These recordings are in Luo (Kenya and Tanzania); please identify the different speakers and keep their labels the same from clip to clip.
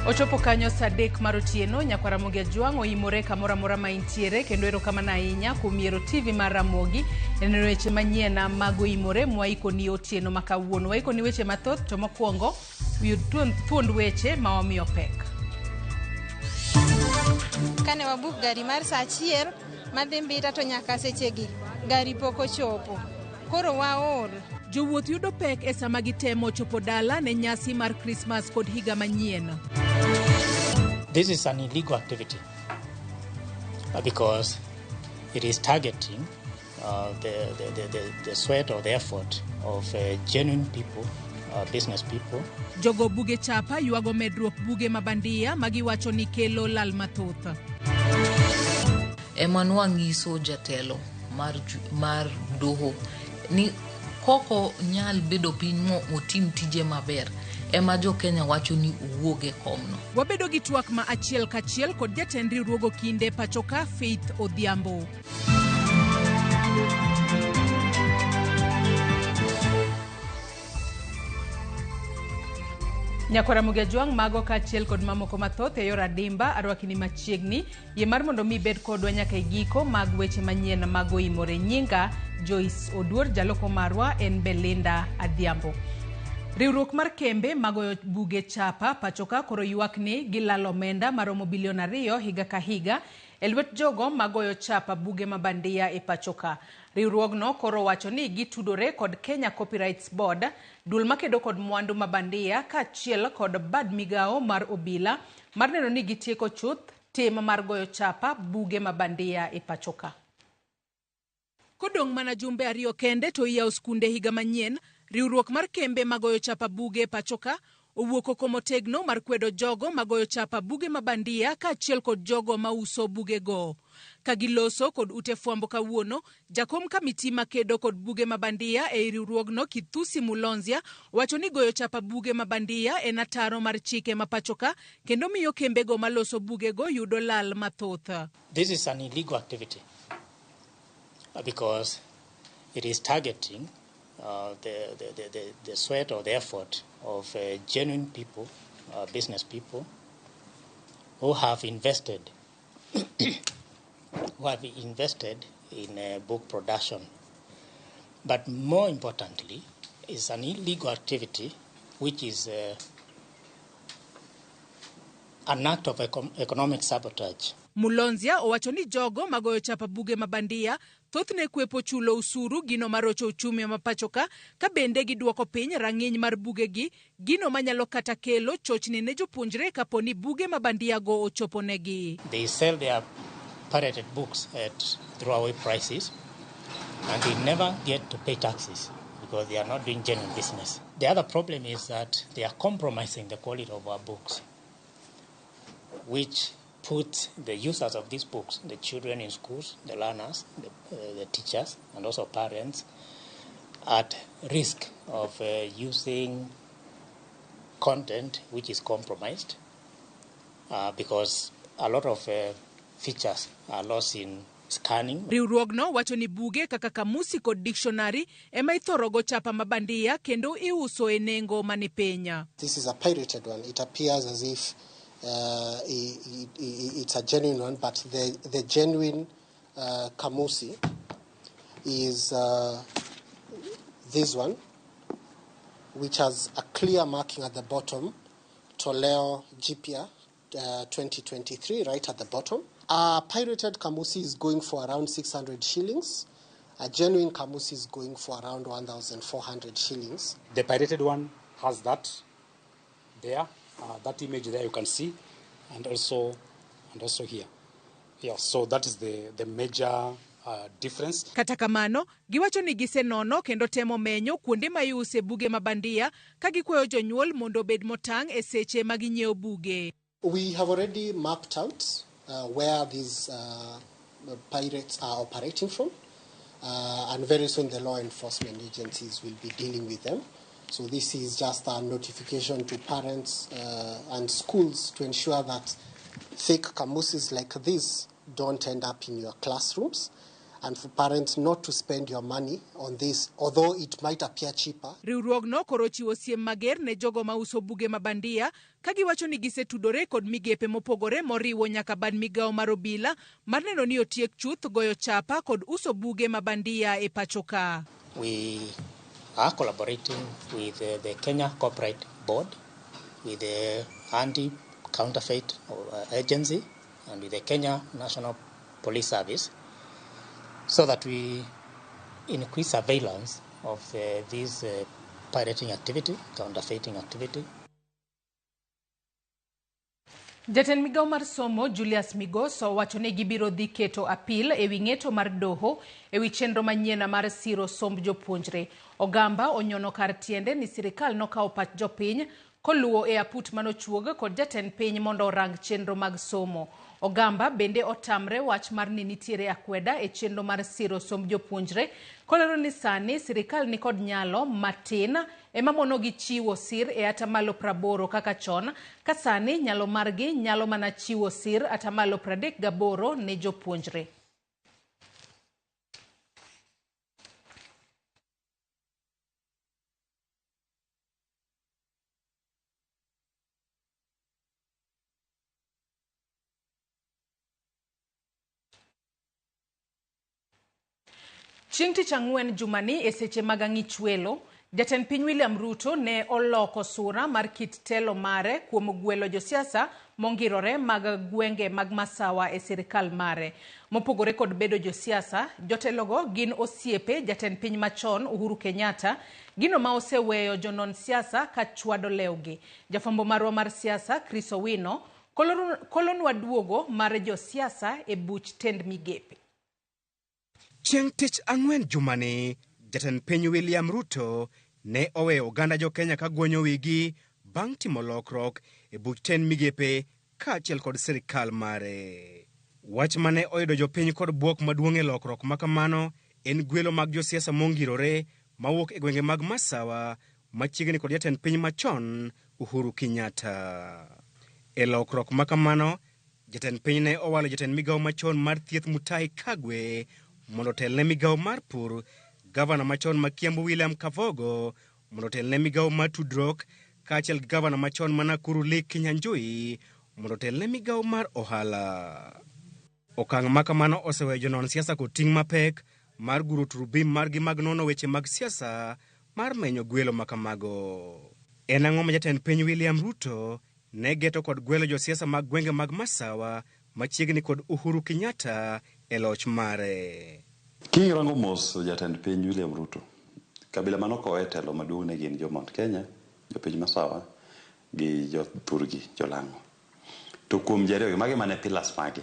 Speaker 1: Ochopo kanyo saa 3 mar otieno, nyakwara Ramogi Ajwang' oimore kamoro amora ma intiere kendo erokamano ahinya kuom yiero TV mar Ramogi neno weche manyien mag oimore mwaikoni otieno ma kawuono. Waikoni weche mathoth, to mokwongo yud thuond weche ma wamiyo pek.
Speaker 2: Kane wabuk gari mar saa 1 madhi Mbita to nyaka sechegi gari pok ochopo, koro waol.
Speaker 1: Jowuoth yudo pek e sama gitemo chopo dala ne nyasi mar Christmas kod higa manyien.
Speaker 3: This is an illegal activity because it is targeting the sweat or the effort of genuine people, business people.
Speaker 1: Jogo buge chapa yuago medruok buge mabandia magiwacho ni kelo lal mathoth.
Speaker 4: Emmanuel ngiso jatelo mar doho ni koko nyal bedo piny otim tije maber ema jo Kenya wacho ni uwoge komno.
Speaker 1: Wabedo gi twak ma achiel kachiel kod jatend riwruogo kinde pachoka Faith Odhiambo. Nyakwara Ramogi Ajwang' mago kachiel kod mamoko mathoth e yor adimba arwakini machiegni yie mar mondo mi bed kodwa nyaka e giko mag weche manyien mag oimore. Nyinga Joyce Oduor, jaloko marwa en Belinda Adhiambo. Riwruok mar kembe magoyo buge chapa pachoka koro ywak ni gilalo omenda maromo bilion 2 higa ka higa e lwet jogo magoyo chapa buge mabandia e pachoka. Riwruogno koro wacho ni gitudore kod Kenya Copyrights Board, dul makedo kod mwandu mabandia kaachiel kod bad migao mar obila mar neno ni gitieko chuth tim mar goyo chapa buge mabandia e pachoka. Kodong' mana jumbe 2 kende to iyawo skunde higa manyien, riwruok mar kembe magoyo chapa buge pachoka owuok oko motegno mar kwedo jogo magoyo chapa buge mabandia kaachiel kod jogo mauso buge go. Kagiloso kod ute fwambo kawuono, jakom kamiti makedo kod buge mabandia e riwruogno Kithusi Mulonzia wacho ni goyo chapa buge mabandia en ataro mar chike mapachoka kendo miyo kembe go maloso buge go yudo lal mathoth.
Speaker 3: This is an illegal activity because it is targeting the sweat or the effort of genuine people, business people who have invested in book production. But more importantly, it's an illegal activity which is an act of economic sabotage.
Speaker 1: Mulonzia owacho ni jogo magoyo chapa buge mabandia thothne kwepo chulo usuru gino marocho uchumi ma pachoka ka bende giduoko piny rang'iny mar bugegi, gino manyalo kata kelo chochni ne jopuonjre kaponi buge mabandia go ochopo negi.
Speaker 3: They sell their pirated books at throwaway prices and they never get to pay taxes because they are not doing genuine business. The other problem is that they are compromising the quality of our books, which put the users of these books, the children in schools, the learners, the teachers, and also parents, at risk of using content which is compromised because a lot of features are lost in scanning.
Speaker 1: Riwruogno wacho ni buge kaka kamusi kod dictionary ema ithorogo chapa mabandia kendo iuso e nengo mani piny.
Speaker 5: This is a pirated one. It appears as if it's a genuine one, but the genuine kamusi is this one, which has a clear marking at the bottom, Toleo Jipya 2023, right at the bottom. A pirated kamusi is going for around 600 shillings. A genuine kamusi is going for around 1,400 shillings.
Speaker 6: The pirated one has that there. That image there you can see, and also here. Yeah, so that is the major difference.
Speaker 1: Kata kamano, giwacho ni gisenono kendo temo menyo kuonde ma iuse buge mabandia ka gikwayo jonyuol mondo bed motang' e seche ma ginyiewo buge.
Speaker 5: We have already mapped out where these pirates are operating from, and very soon the law enforcement agencies will be dealing with them. So this is just a notification to parents and schools to ensure that fake kamusis like this don't end up in your classrooms. and for parents not to spend your money on this, although it might appear cheaper.
Speaker 1: Riwruogno koro chiwo siem mager ne jogo mauso buge mabandia ka giwacho ni gisetudore kod migepe mopogore moriwo nyaka bad migawo mar obila mar neno ni otiek chuth goyo chapa kod uso buge mabandia e pacho ka.
Speaker 3: We are collaborating with the Kenya Corporate Board, with the Anti-Counterfeit Agency, and with the Kenya National Police Service, so that we increase surveillance of this pirating activity, counterfeiting activity.
Speaker 1: Jatend migawo mar somo Julius Migoso wacho ni gibiro dhi keto apil ewi ng'eto mar doho ewi chenro manyien mar siro somb jopuonjre. Ogamba onyono kar tiende ni sirikal nokawo pach jopiny koluwo e aput manochuog kod jatend piny mondo orang chenro mag somo. Ogamba bende otamre wach mar ni nitiere akweda e chenro mar siro somb jopuonjre kolero ni sani sirikal ni kod nyalo matin ema mono gi chiwo sir e atamalo 80 kaka chon, ka sani nyalo margi nyalo mana chiwo sir atamalo 38 ne jopuonjre. Chieng' Tich Ang'wen jumani e seche mag ang'ich welo, jatend piny William Ruto ne oloko sura mar kit telo mare kuom gwelo josiasa mongirore mag gwenge mag masawa e sirikal mare. Mopogore kod bedo josiasa, jotelogo gin osiepe jatend piny machon Uhuru Kenyatta, gino ma oseweyo jonon siasa ka chwado lewgi. Jafambo marwa mar siasa Chris Owino kolonwa duogo mar josiasa e buch tend migepe.
Speaker 7: Chieng' Tich Ang'wen jumani, jatend piny William Ruto ne oweyo oganda jo Kenya ka guonyo wigi bang' timo lokruok e buch tend migepe kaachiel kod sirikal mare. Wach mane oyudo jopiny kod buok maduong' e lokruok makamano en gwelo mag josiasa mongirore mawuok e gwenge mag masawa machiegni kod jatend piny machon Uhuru Kenyatta. E lokruok makamano, jatend piny ne owalo jatend migawo machon mar thieth Mutahi Kagwe mondo telne migawo mar pur, gavana machon ma Kiambu William Kabogo mondo telne migawo mar tudruok, kaachiel gi gavana machon ma Nakuru Lee Kinyanjui mondo telne migawo mar ohala. Okang' makamano oseweyo jonon siasa kod ting' mapek mar guro turubim margi mag nono weche mag siasa mar menyo gwelo makamago. En ang'o ma jatend piny William Ruto ne geto kod gwelo josiasa mag gwenge mag masawa machiegni kod Uhuru Kenyatta e loch mare?
Speaker 8: Kirango mos jatend piny William Ruto, kabila manokowe telo maduong' ne gin jo Mount Kenya, jo piny masawa gi jo Thurgi, jo Lang'o. To kuom jariyo mage mane pilas mage,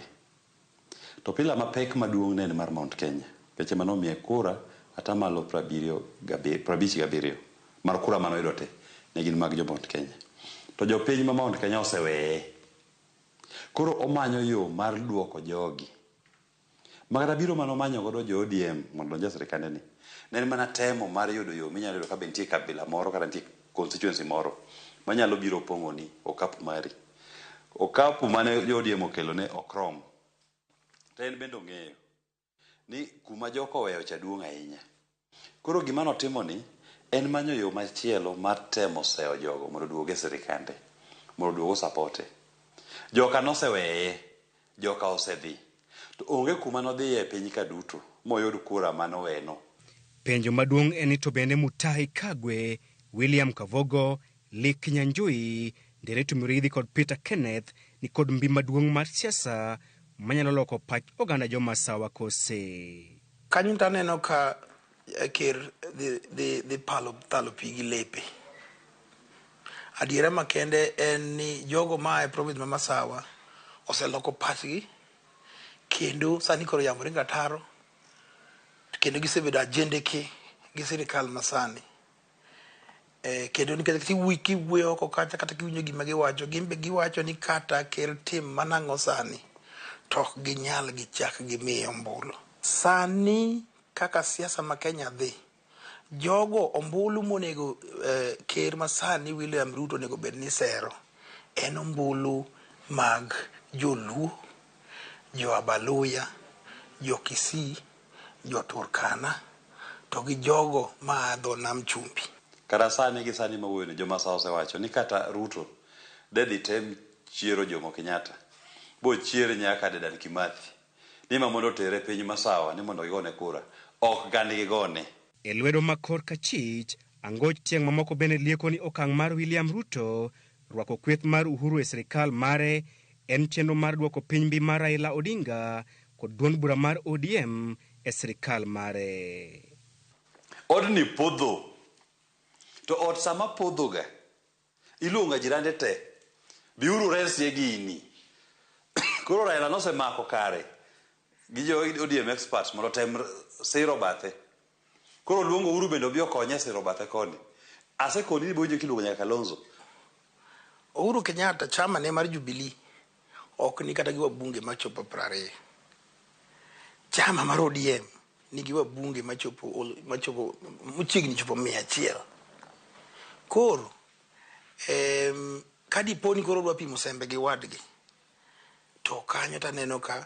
Speaker 8: to pila mapek maduong' ne mar Mount Kenya, keche manomiye kura atamalo 57 mar kura manoyudo te ne gin mag jo Mount Kenya. To jo piny ma Mount Kenya oseweye, koro omanyo yo mar duoko jogi. Magara biro manomanyo godo jo ODM mondo donje sirikande ni, ne mana temo mar yudo yo minyalo yudo ka bentie kabila moro kata nitie constituency moro manyalo biro pongo ni okapu mari. Okapu mane jo ODM okelo ne okrom. To en bende ong'eyo ni kuma joko weyo cha duong' ahinya. Koro gima notimo ni en manyo yo machielo mar temo seyo jogo mondo duoge sirikande, mondo duogo sapote. Joka noseweye, joka osedhi. To onge kuma nodhiye piny ka duto moyud kura manoweno.
Speaker 7: Penjo maduong' en ni to bende Mutahi Kagwe, William Kabogo, Lee Kinyanjui, Nderetu Muriithi kod Peter Kenneth ni kod mbi maduong' mar siasa manyalo loko pach oganda jo masawa kose.
Speaker 9: Kanyo taneno ka ker dhi thalo pigi lepe. Adiera makende en ni jogo ma e province ma masawa oseloko pachgi, kendo sani koro yamore ngataro, kendo gisebedo ajende gi sirikal masani. Kendo nikech kiwuoyo oko kacha kata kiwinjo gima giwacho, gimbe giwacho ni kata ker tim manang'o sani tok ginyal gichak gimiyo ombulu. Sani kaka siasa ma Kenya dhi, jogo ombulu monego ker masani William Ruto onego bed ni sero en ombulu mag joluo, jo Abaluya, jo Kisii, jo Turkana to gi jogo ma adho nam chumbi.
Speaker 8: Kara sani gi sani ma wuoyo joma sa osewacho ni kata Ruto dedi tem chiero Jomo Kenyatta bo chiere nyaka Dedan Kimathi ni ma mondo tere piny masawa ni mondo gigone kura ok gani gigone.
Speaker 7: E lwedo makor ka chich angoch tieng' mamoko bende lieko ni okang' mar William Ruto rwako kweth mar Uhuru e sirikal mare en chenro mar duoko piny mbi mar Raila Odinga kod duond bura mar ODM e sirikal mare.
Speaker 8: Odni podho to od sama podho ga iluonga jirande te biuru resie gini. Koro Raila nosemako kare gi jo ODM experts mondo tem siro bathe. Koro luongo Uhuru bende obi okonye siro bathe koni. Asekoni boje kiluongo nyaka Kalonzo.
Speaker 9: Uhuru Kenyatta chama ne mar Jubilee ok ni kata gi wabunge machopo 20. Chama mar ODM nigi wabunge machopo muchiegni chopo 100. Koro kadi poni koro dwa pimo sembe gi wadgi to kanyo taneno ka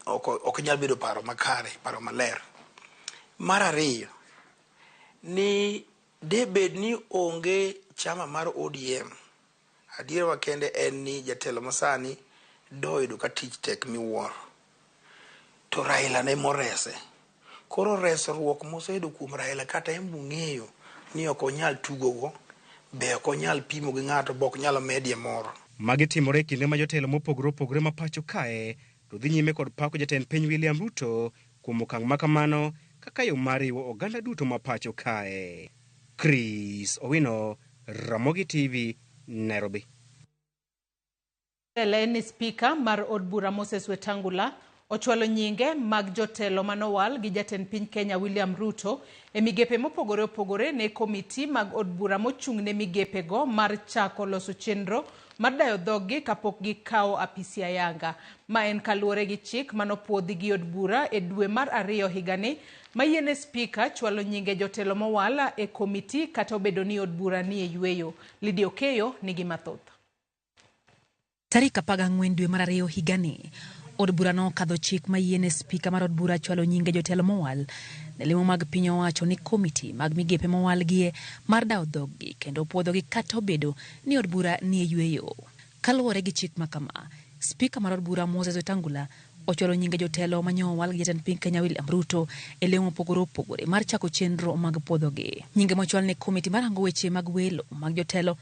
Speaker 9: ok nyal bedo paro makare, paro maler. Mar ariyo ni debed ni onge chama mar ODM, adiera wakende en ni jatelo masani doydo ka tich tek miwuoro to Raila ne morese. Koro resruok mosedo kuom Raila kata en bung'eyo ni ok onyal tugogo, be ok onyal pimo gi ng'ato, bok nyalo medie moro.
Speaker 7: Magi timore kinde ma jotelo mopogore opogore ma pacho kae to dhi nyime kod pako jatend piny William Ruto kuom okang' makamano kaka yo mar riwo oganda duto ma pacho kae. Chris Owino, Ramogi TV, Nairobi.
Speaker 1: Ni spika mar od bura Moses Wetangula ochwalo nyinge mag jotelo manowal gi jatend piny Kenya William Ruto e migepe mopogore opogore ne komiti mag od bura mochung' ne migepe go mar chako loso chenro mar dayo dhogi kapok gikawo apisi ayanga. Ma en kaluwore gi chik manopuodhi gi od bura e dwe mar 2 higani mayiene spika chwalo nyinge jotelo mowala e komiti kata obedo ni od bura ni e yweyo. Lydia Okeyo nigi mathoth.
Speaker 10: Tarik 14 dwe mar 2 higani od bura no kadho chik mayiene spika mar od bura chwalo nyinge jotelo mowal ne lemo mag piny owacho ni komiti mag migepe mowal gie mar dawo dhogi kendo puodho gi kata obedo ni od bura ni e yweyo. Kaluwore gi chik makama, spika mar od bura Moses Wetangula ochwalo nyinge jotelo manyowal gi jatend piny Kenya William Ruto e lemo mopogore opogore mar chako chenro mag puodho gi. Nyinge mochwal ne komiti mar rango weche mag welo mag jotelo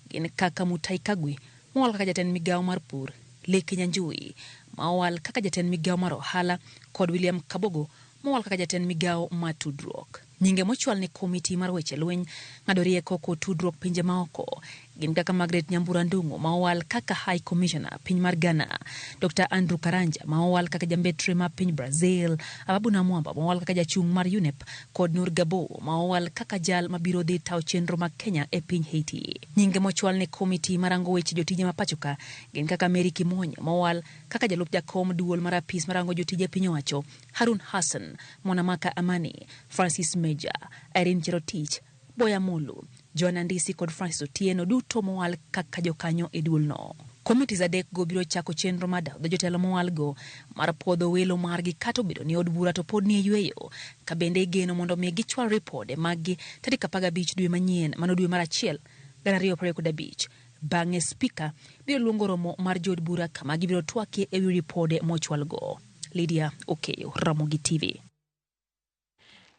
Speaker 10: gin kaka Mutahi Kagwe mowal kaka jatend migawo mar pur, Leke Nyanjui mowal kaka jatend migawo mar ohala kod William Kabogo mowal kaka jatend migawo mar tudruok. Nyinge mochwal ne komiti mar weche lweny ng'ado rieko kod tudruok pinje maoko gin kaka Margaret Nyambura Ndung'u mowal kaka High Commissioner piny mar Ghana, Dr. Andrew Karanja mowal kaka jambetre mar piny Brazil, Ababu Namwamba mowal kaka jachung' mar UNEP kod Nur Gabo mowal kaka jal mabiro dhi tawo chenro mag Kenya e piny Haiti. Nyinge mochwal ne komiti marango weche jotije ma pachoka gin kaka Mary Kimonyo mowal kaka jalup jakom duol mar apis marango jotije piny owacho, Harun Hassan, Monamaka Amani, Francis Meja, Irene Cherotich, Boya Mulu, Joanna Ndisi kod Francis Otieno duto mowal kaka jokanyo e duol no. Komiti zadek go biro chako chenro mar dawo jotelo mowal go mar puodho welo margi kata obedo ni od bura to pod ni e yweyo, ka bende igeno mondo mi gichwal ripode maggi tarik 15 dwe manyien mano dwe mar 1 2025. Bang'e spika biro luongo romo mar jod bura kama gibiro twakie e wi ripode mochwal go. Lydia Okeyo, Ramogi TV.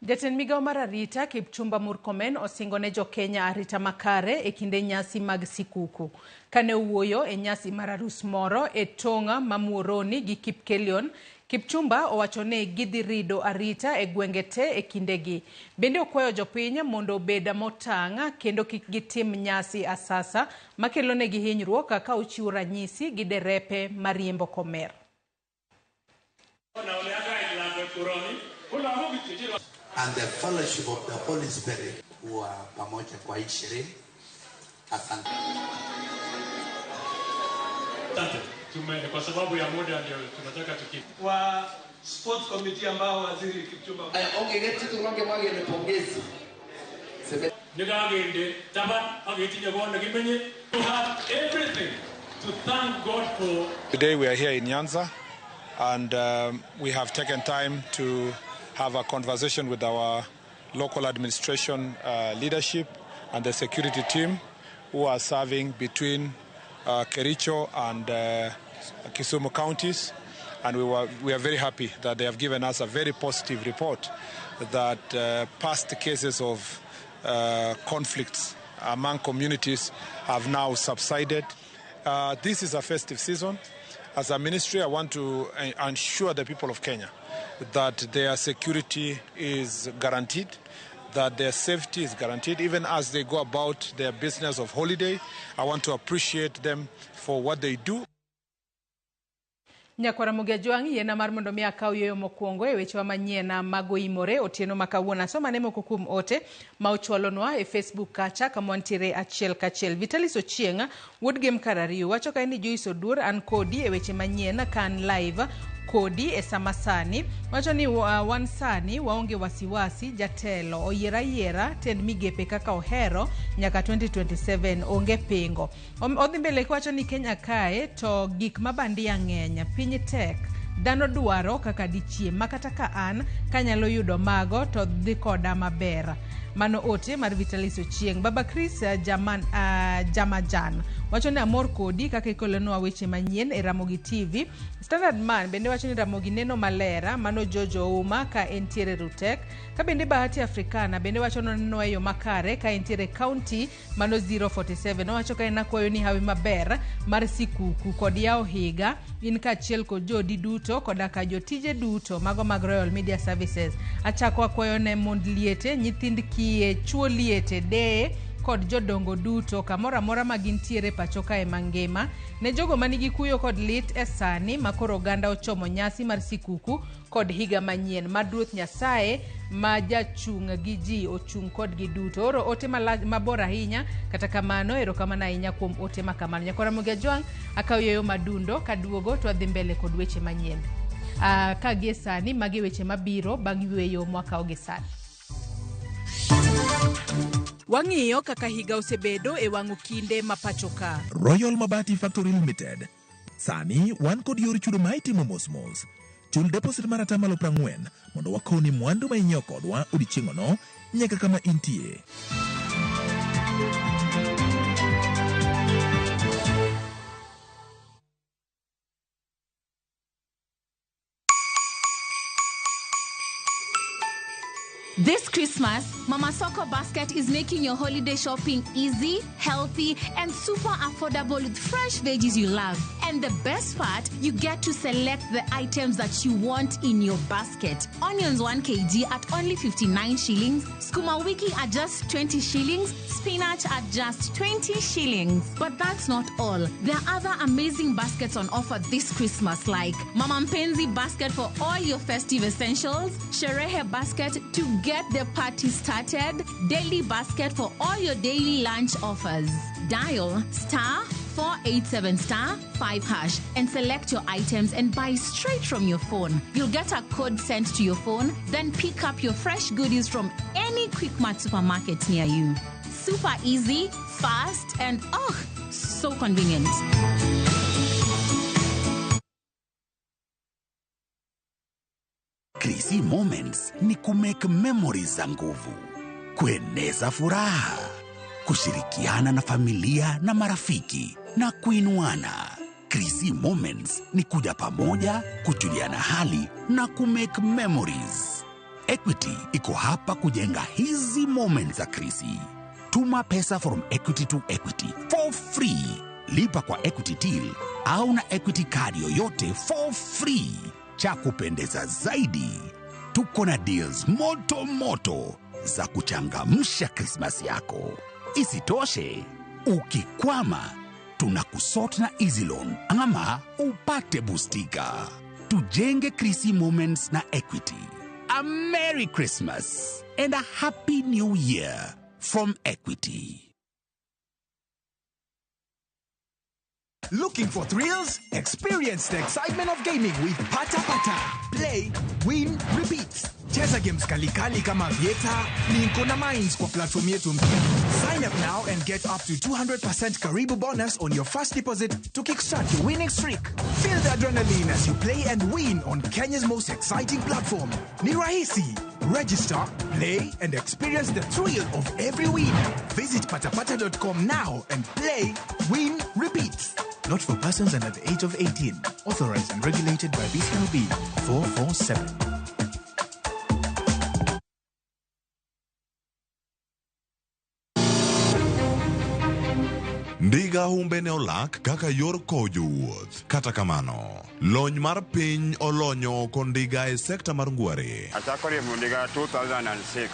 Speaker 1: Jatend migawo mar arita Kipchumba Murkomen osingo ne jo Kenya arita makare e kinde nyasi mag sikuku. Kane wuoyo e nyasi mar arus moro e Tonga Mamuoroni gi Kipkelion, Kipchumba owacho ne gidhi rido arita e gwenge te e kindegi. Bende okwayo jopiny mondo obed motang' kendo kik gitim nyasi asasa makelo negi hinyruok kaka ochiwo ranyisi gi derepe mariembo komer.
Speaker 11: And the fellowship of the Holy Spirit huwa pamoja kwa hii sherehe. Asante.
Speaker 12: Kwa sababu ya muda ndio tunataka tukifu.
Speaker 13: Wa sports committee ambao waziri Kipchumba.
Speaker 11: Okay, geti turonge mwage ni pongezi.
Speaker 12: Nigagende taba ageti yabona gimenye to have everything to thank God for.
Speaker 14: Today we are here in Nyanza and we have taken time to have a conversation with our local administration leadership and the security team who are serving between Kericho and Kisumu counties. And we are very happy that they have given us a very positive report that past cases of conflicts among communities have now subsided. This is a festive season. As a ministry, I want to ensure the people of Kenya that their security is guaranteed, that their safety is guaranteed, even as they go about their business of holiday. I want to appreciate them for what they do.
Speaker 1: Nyakwara Mugiajwang' yena mar mondo mi akaw yoyo mokwongo e weche manyien mago imore otieno makawuono. Soma ne moko kuom ote ma ochwalonwa e Facebook kacha kama wantiere achiel kachiel. Vitalis Ochieng' wuod Game Karariyo wacho ka ni Joyce Oduor an kodi e weche manyien kan live kodi e samasani wacho ni wan sani waonge wasiwasi jatelo oyiera tend migepe kaka ohero nyaka 2027 onge pingo. Odhi mbele wacho ni Kenya kae to gik mabandia ng'eny piny tek dhano dwaro kaka dichiem makata ka an kanyalo yudo mago to dhi koda maber. Mano ote mar Vitalis Ochieng'. Baba Chris Jamajan wacho ni amor kodi kaka ikolonwa weche manyien e Ramogi TV. Standard Man bende wacho ni Ramogi neno malera mano Jojo Uma ka entiere Rutek. Ka bende Bahati Africana bende wacho nonenwa yo makare ka entiere County mano 047. Wacho ka enakwayo ni hawi maber mar sikuku kod yao higa in ka achiel kod jodi duto koda ka jotije duto mago mag Royal Media Services. Achako akwayo ne mond liete nyithind kie chuo liete de kod jodongo duto kamora mora magintiere pachoka e mangima ne jogo manigi kuyo kod lit e sani makoro ganda ochomo nyasi mar sikuku kod higa manyien madruoth Nyasaye ma jachung' gi ji ochung' kod gi duto. Oro ote mabor ahinya kata kamano erokamano ahinya kuom ote makamano. Nyakwara Mugiajwang' akaw yoyo madundo kaduogo to adhi mbele kod weche manyien. Ka gie sani magi weche mabiro bang' yweyo mwaka oge sani. Wang'iyo kaka higa osebedo e wang'o kinde mapachoka.
Speaker 15: Royal Mabati Factory Limited. Sani wan kod yor chudo ma itimo mos. Chul deposit mar atamalo 40 mondo wakoni mwandu ma inyiewo kodwa odiechieng'no nyaka kama intie.
Speaker 16: This Christmas, Mama Soko Basket is making your holiday shopping easy, healthy, and super affordable with fresh veggies you love. And the best part, you get to select the items that you want in your basket. Onions 1 kg at only 59 shillings, Skuma Wiki at just 20 shillings, spinach at just 20 shillings. But that's not all. There are other amazing baskets on offer this Christmas like Mama Mpenzi basket for all your festive essentials, Sherehe basket to get the party started, daily basket for all your daily lunch offers. Dial *487*5# and select your items and buy straight from your phone. You'll get a code sent to your phone, then pick up your fresh goodies from any Quickmart supermarket near you. Super easy, fast, and so convenient.
Speaker 17: Chrissy Moments ni kumake memories za nguvu, kueneza furaha, kushirikiana na familia na marafiki na kuinuana. Chrissy Moments ni kuja pamoja, kujuliana hali na kumake memories. Equity iko hapa kujenga hizi moments za Chrissy. Tuma pesa from Equity to Equity for free. Lipa kwa Equity Till au na Equity card yoyote for free. Cha kupendeza zaidi, tuko na deals moto za kuchangamsha Christmas yako. Isitoshe, ukikwama, tunakusort na Easy Loan ama upate boostika. Tujenge Chrissy Moments na Equity. A Merry Christmas and a Happy New Year from Equity.
Speaker 18: Looking for thrills? Experience the excitement of gaming with Pata Pata. Play, win, repeat. Cheza games kali kama Vieta, Ninko na Mines kwa platform yetu mpya. Sign up now and get up to 200% Karibu bonus on your first deposit to kickstart your winning streak. Feel the adrenaline as you play and win on Kenya's most exciting platform. Ni rahisi. Register, play, and experience the thrill of every win. Visit patapata.com now and play, win, repeat. Not for persons under the age of 18. Authorized and regulated by BCLB 447.
Speaker 19: Ndiga humbe ne olak kaka yor kojo wuoth. Kata kamano, lony mar piny olonyo kon ndiga e sekta mar ngware.
Speaker 20: Achako riembo ndiga 2006.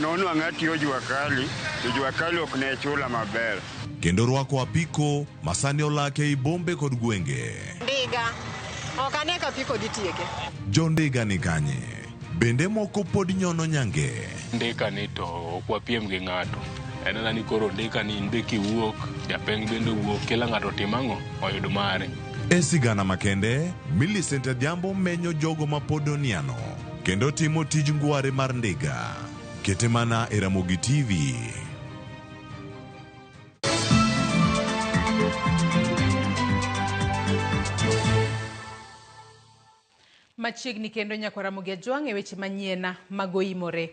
Speaker 20: Nono ang'atiyo Juakali, to Juakali ok ne chula maber.
Speaker 19: Kendo rwako apiko masani olak e bombe kod gwenge.
Speaker 21: Ndiga, ok ane ka apiko ditieke.
Speaker 19: Jo ndiga ni kanye. Bende moko pod nyono nyange.
Speaker 22: Ndika ni to ok wapiem gi ng'ato. Enena ni koro ndika ni inbe kiwuok, japeng bende wuok, kila ng'ato timang'o oyud mare.
Speaker 19: E sigana makende, Millicent Adhiambo menyo jogo mapod oniano, kendo timo tij ngware mar ndiga. Kete mana e Ramogi TV.
Speaker 1: Machiegni kendo nyako Ramogi Ajwang' e weche manyiena magoimore.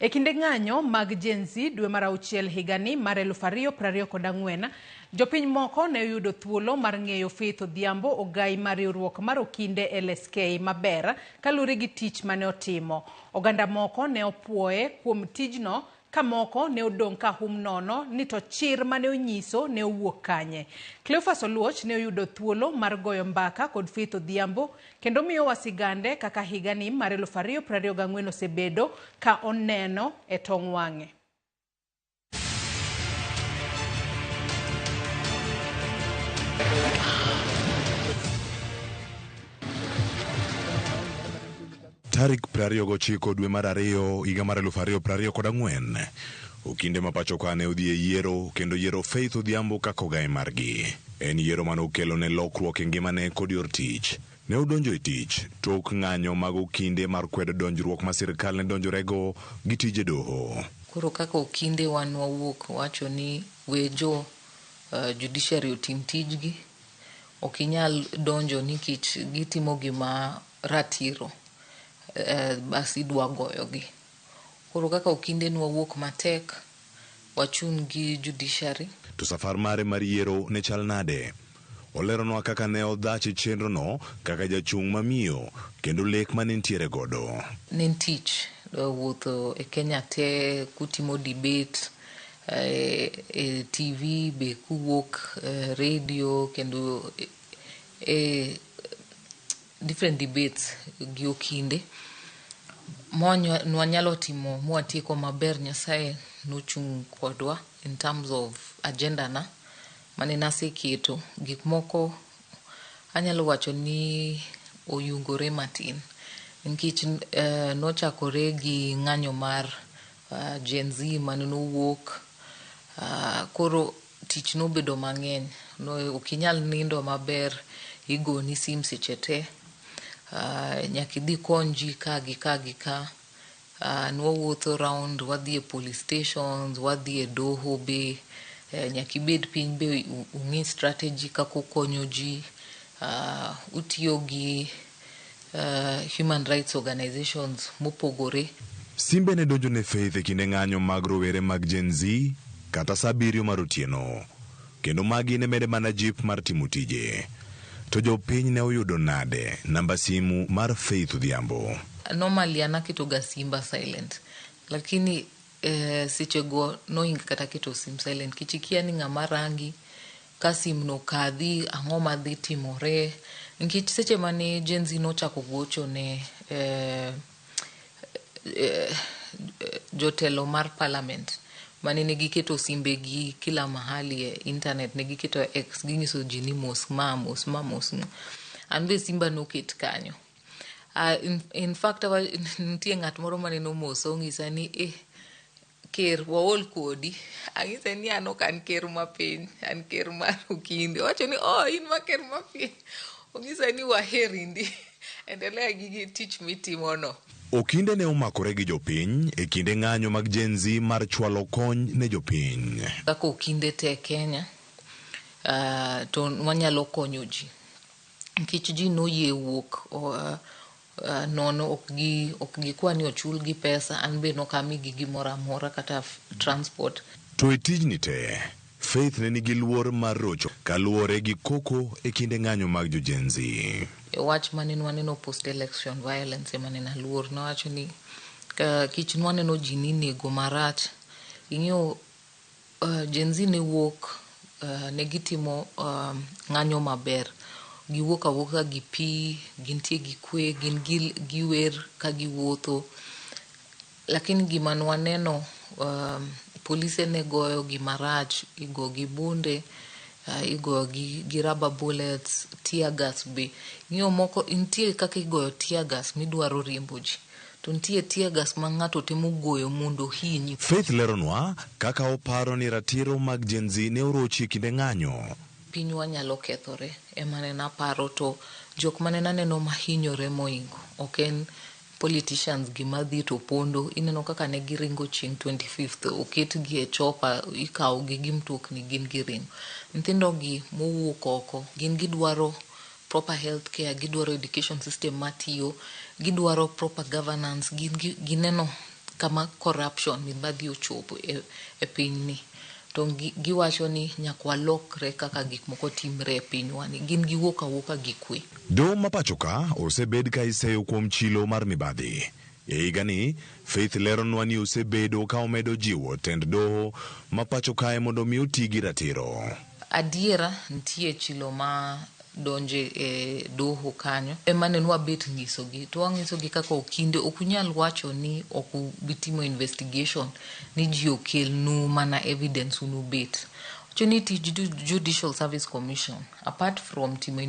Speaker 1: E kinde ng'anyo mag Gen Z dwe mar auchiel higani mar 2024, jopiny moko ne oyudo thuolo mar ng'eyo Faith Odhiambo, ogai mar riwruok mar Okinde LSK maber kalure gi tich mane otimo. Oganda moko ne opuoye kuom tijno, ka moko ne odong' ka hum nono ni to chir mane onyiso ne owuok kanye. Cleophas Oluoch ne oyudo thuolo mar goyo mbaka kod Faith Odhiambo, kendo miyo wasigande kaka higani mar 2024 osebedo ka oneno e tong' wang'e.
Speaker 19: Tarik 29 dwe mar ariyo higa mar 2024, Okinde ma pacho ka ne odhi e yiero kendo yiero Faith Odhiambo kaka ogai margi. En yiero mane okelo ne lokruok e ngimane kod yor tich. Ne odonjo e tich tok ng'anyo mag Okinde mar kwedo donjruok ma sirkal ne donjorego gi tije doho.
Speaker 4: Koro kaka Okinde wan wawuok wacho ni wejo judiciary otim tijgi, ok inyal donjo nikech gitimo gima ratiro. Basi dwa goyogi. Koro kaka Okinde nwawuok matek, wachun gi judiciary.
Speaker 19: To safar mare mar yiero ne chal nade? Oleronwa kaka ne odhachi chenro no kaka jachung' mamiyo kendo lek mane ntiere godo.
Speaker 4: Nen tich wuotho e Kenya te kutimo debate e TV be kuwuok radio kendo different debates gi Okinde. Nwanyalo timo mwatieko maber, Nyasaye nochung' kodwa in terms of agenda na mane naseketo. Gik moko anyalo wacho ni oyungore matin nikech nochakore gi ng'anyo mar Gen Z mane nowuok. Koro tich nobedo mang'eny, ok inyal nindo maber, igoni sim seche te. Nyaka idhi kony ji ka gi ka. Nwawuotho round, wadhi e police stations, wadhi e doho be, nyaka ibed piny be ung'i strategy kako konyo ji, utiyo gi human rights organizations mopogore.
Speaker 19: Simbe ne donjo ne Faith e kinde ng'anyo mag rowere mag Gen Z kata saa 7 mar otieno, kendo magi ne mede mana jip mar timo tije. To jopiny ne oyudo nade namba simu mar Faith Odhiambo?
Speaker 4: Normally anaketoga simba silent, lakini sechego noinga kata keto sim silent kichikia ni ng'ama rangi ka sim no kadhi ang'o madhi timore. Nikech seche mane Gen Z nochako gocho ne jotelo mar parliament mane negiketo simbe gi kila mahali e internet, negiketo X ginyiso ji ni mos ma. Anbe simba noket kanyo. In fact, nitie ng'at moro mane nomoso ong'isa ni ker waol kodi. Ang'isa ni an ok an ker ma piny, an ker mar Okinde. Wacho ni in ma ker ma piny. Ong'isa ni waherindi. endelea gi tich mitimono.
Speaker 19: Okinde ne omakore gi jopiny e kinde ng'anyo mag Gen Z mar chwalo kony ne jopiny.
Speaker 4: Kaka okinde te Kenya, to wanyalo konyo ji. Nikech ji noyie wuok nono ok gikwani ochul gi pesa, an be nokamigi gimoro amora kata transport.
Speaker 19: To e tijni te, Faith ne nigi luor mar rocho kaluwore gi koko e kinde ng'anyo mag jo Gen Z.
Speaker 4: Wach mane waneno post election violence mane na luor nowacho ni kich waneno ji ni nego marach. Ing'eyo Gen Z ne wuok ne gitimo ng'anyo maber. Giwuok awuoka gi pi, gintie gi kwe, gin giwer ka giwuotho. Lakini gima waneno polise ne goyo gi marach, igo gi bunde, igo gi rubber bullets, tear gas be. Ng'eyo moko intie kaka igoyo tear gas midwaro riembo ji. To ntie tear gas ma ng'ato temo goyo mondo hinyi.
Speaker 19: Faith leronwa kaka oparo ni ratiro mag Gen Z ne orochi kinde ng'anyo.
Speaker 4: Pinywa nyalo kethore emane naparo, to jok mane naneno mahinyore moingo ok en politicians gima dhi to pondo. Ineno kaka ne giringo chieng 25th, oket gi e chopa, ikaw gi mtokni gin giringo. Nyithindo gi mowuok oko gin gidwaro proper health care, gidwaro education system matiyo, gidwaro proper governance, gineno kama corruption mibadhi ochopo e pinyni. To giwacho ni nyakwa lokre kaka gik moko timre e pinywa ni, gin giwuok awuoka gi kwe.
Speaker 19: Doho ma pachoka osebed ka iseyo kuom chilo mar mibadhi. E higani, Faith leronwa ni osebedo ka omedo jiwo tend doho ma pachoka mondo mi oti gi ratiro.
Speaker 4: Adiera ntie chilo ma donje e doho kanyo emane nwa bet nyisogi, to wanyisogi kaka okinde okunyal wacho ni okubitimo investigation ni ji okel nu mana evidence unu bet. Choni tij Judicial Service Commission apart from timo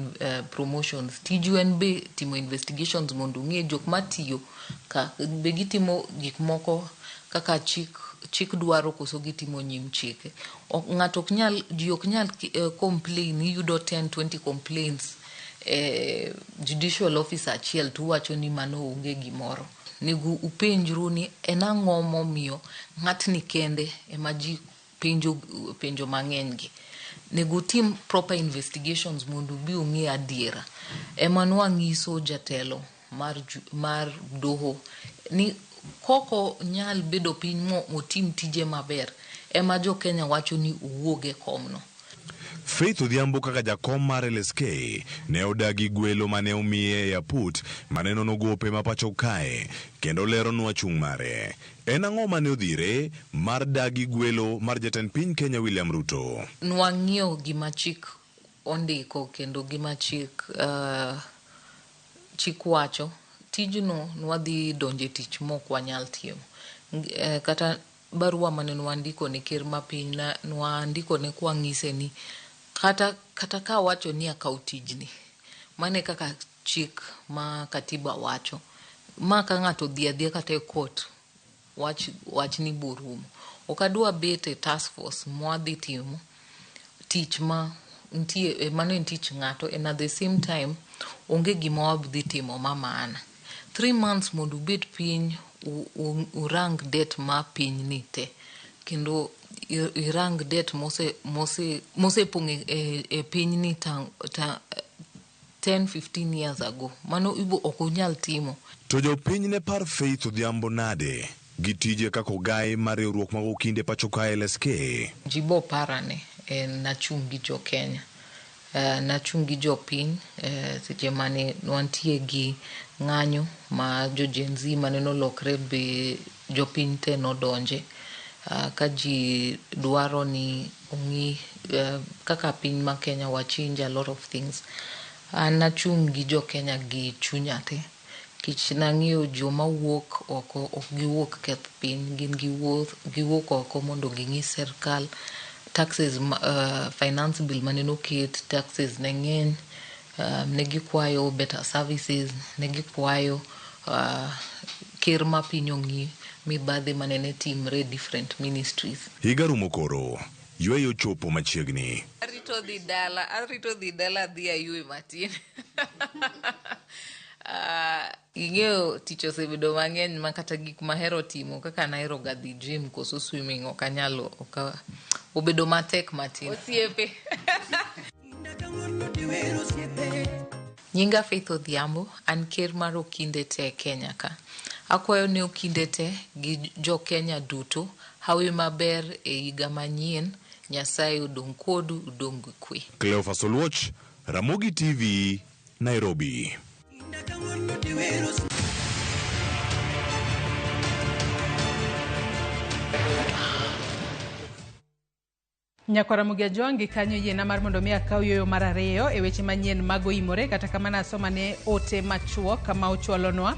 Speaker 4: promotions, tiju en be timo investigations mondo ng'e jok matiyo ka be gitimo gik moko kaka chik dwaro koso gitimo nyim chike. Ng'ato ok nyal, ji ok nyal complain, yudo 10-20 complaints judicial officer achiel tu wacho ni mano onge gimoro. Nego upenjru ni en ang'o momiyo ng'atni kende ema ji penjo mang'eny gi. Nego tim proper investigations mondo bi ong'e adiera. Ema nwang'iso jatelo mar doho ni koko nyal bedo piny motim tije maber, ema jo Kenya wacho ni uwuoge komno.
Speaker 19: Faith Odhiambo kaka jakom mar LSK ne odagi gwelo mane omiye ya put mane nono gope ma pacho kae kendo lero nwa chung' mare. En ang'o mane odhire mar dagi gwelo mar jatend piny Kenya William Ruto?
Speaker 4: Nwang'iyo gima chik ondiko kendo gima chik wacho. Tijno nwadhi donje tich mok wanyal timo. Kata barua mane nwandiko ne ker ma piny na nwandiko ne kwang'ise ni kata ka wacho ni akaw tijni, mane kaka chik ma katiba wacho, ma ka ng'ato dhiadhia kata e court wach ni borumo. Okadwa bet e task force mwadhi timo tich ma ntie mano en tich ng'ato, and at the same time onge gima wadhi timo ma maana. 3 months mondo ubed piny urang det ma piny ni te, kendo irang det mose pong' e piny ni 10-15 years ago. Mano ibo okunyal timo.
Speaker 19: To jo piny ne par Faith Odhiambo nade gi tije kako gai mar riwruok mag okinde pacho ka LSK?
Speaker 4: Jibo parane nachung' gi jo Kenya, nachung' gi jo piny seche mane wantie gi ng'anyo ma jo Gen Z mane nolokre be jo piny te nodonje. Ka ji dwaro ni ong'i kaka piny ma Kenya wa change a lot of things. Nachung' gi jo Kenya gi chunya te. Kich nang'iyo joma wuok oko ok giwuok keth piny, gin giwuok oko mondo ging'i serikal. Taxes, finance bill mane noket, taxes ne ng'eny. Ne gikwayo better services, ne gikwayo ker ma piny ong'i mibadhi mane ne timre different ministries.
Speaker 19: Higa rumo koro, yweyo chopo machiegni.
Speaker 4: Arito dhi dala dhi ayue matin. Ingeo tich osebedo mang'eny ma kata gik mahero timo kaka nahero ga dhi gym koso swimming okanyalo obedo matek matin. Osiepe. Nyinga Faith Odhiambo, an ker mar okinde te Kenya ka. Akwayo ni okinde te gi jo Kenya duto hawi maber e higa manyien. Nyasaye udong kodu, udong kwe.
Speaker 19: Cleophas Oluoch, Ramogi TV, Nairobi.
Speaker 1: Nyakwara Mugia Jwangi kanyo yiena mar mondo mi akaw yoyo mar ariyo e weche manyien mago imore kata kamana asoma ne ote machuo kama ochwalonwa.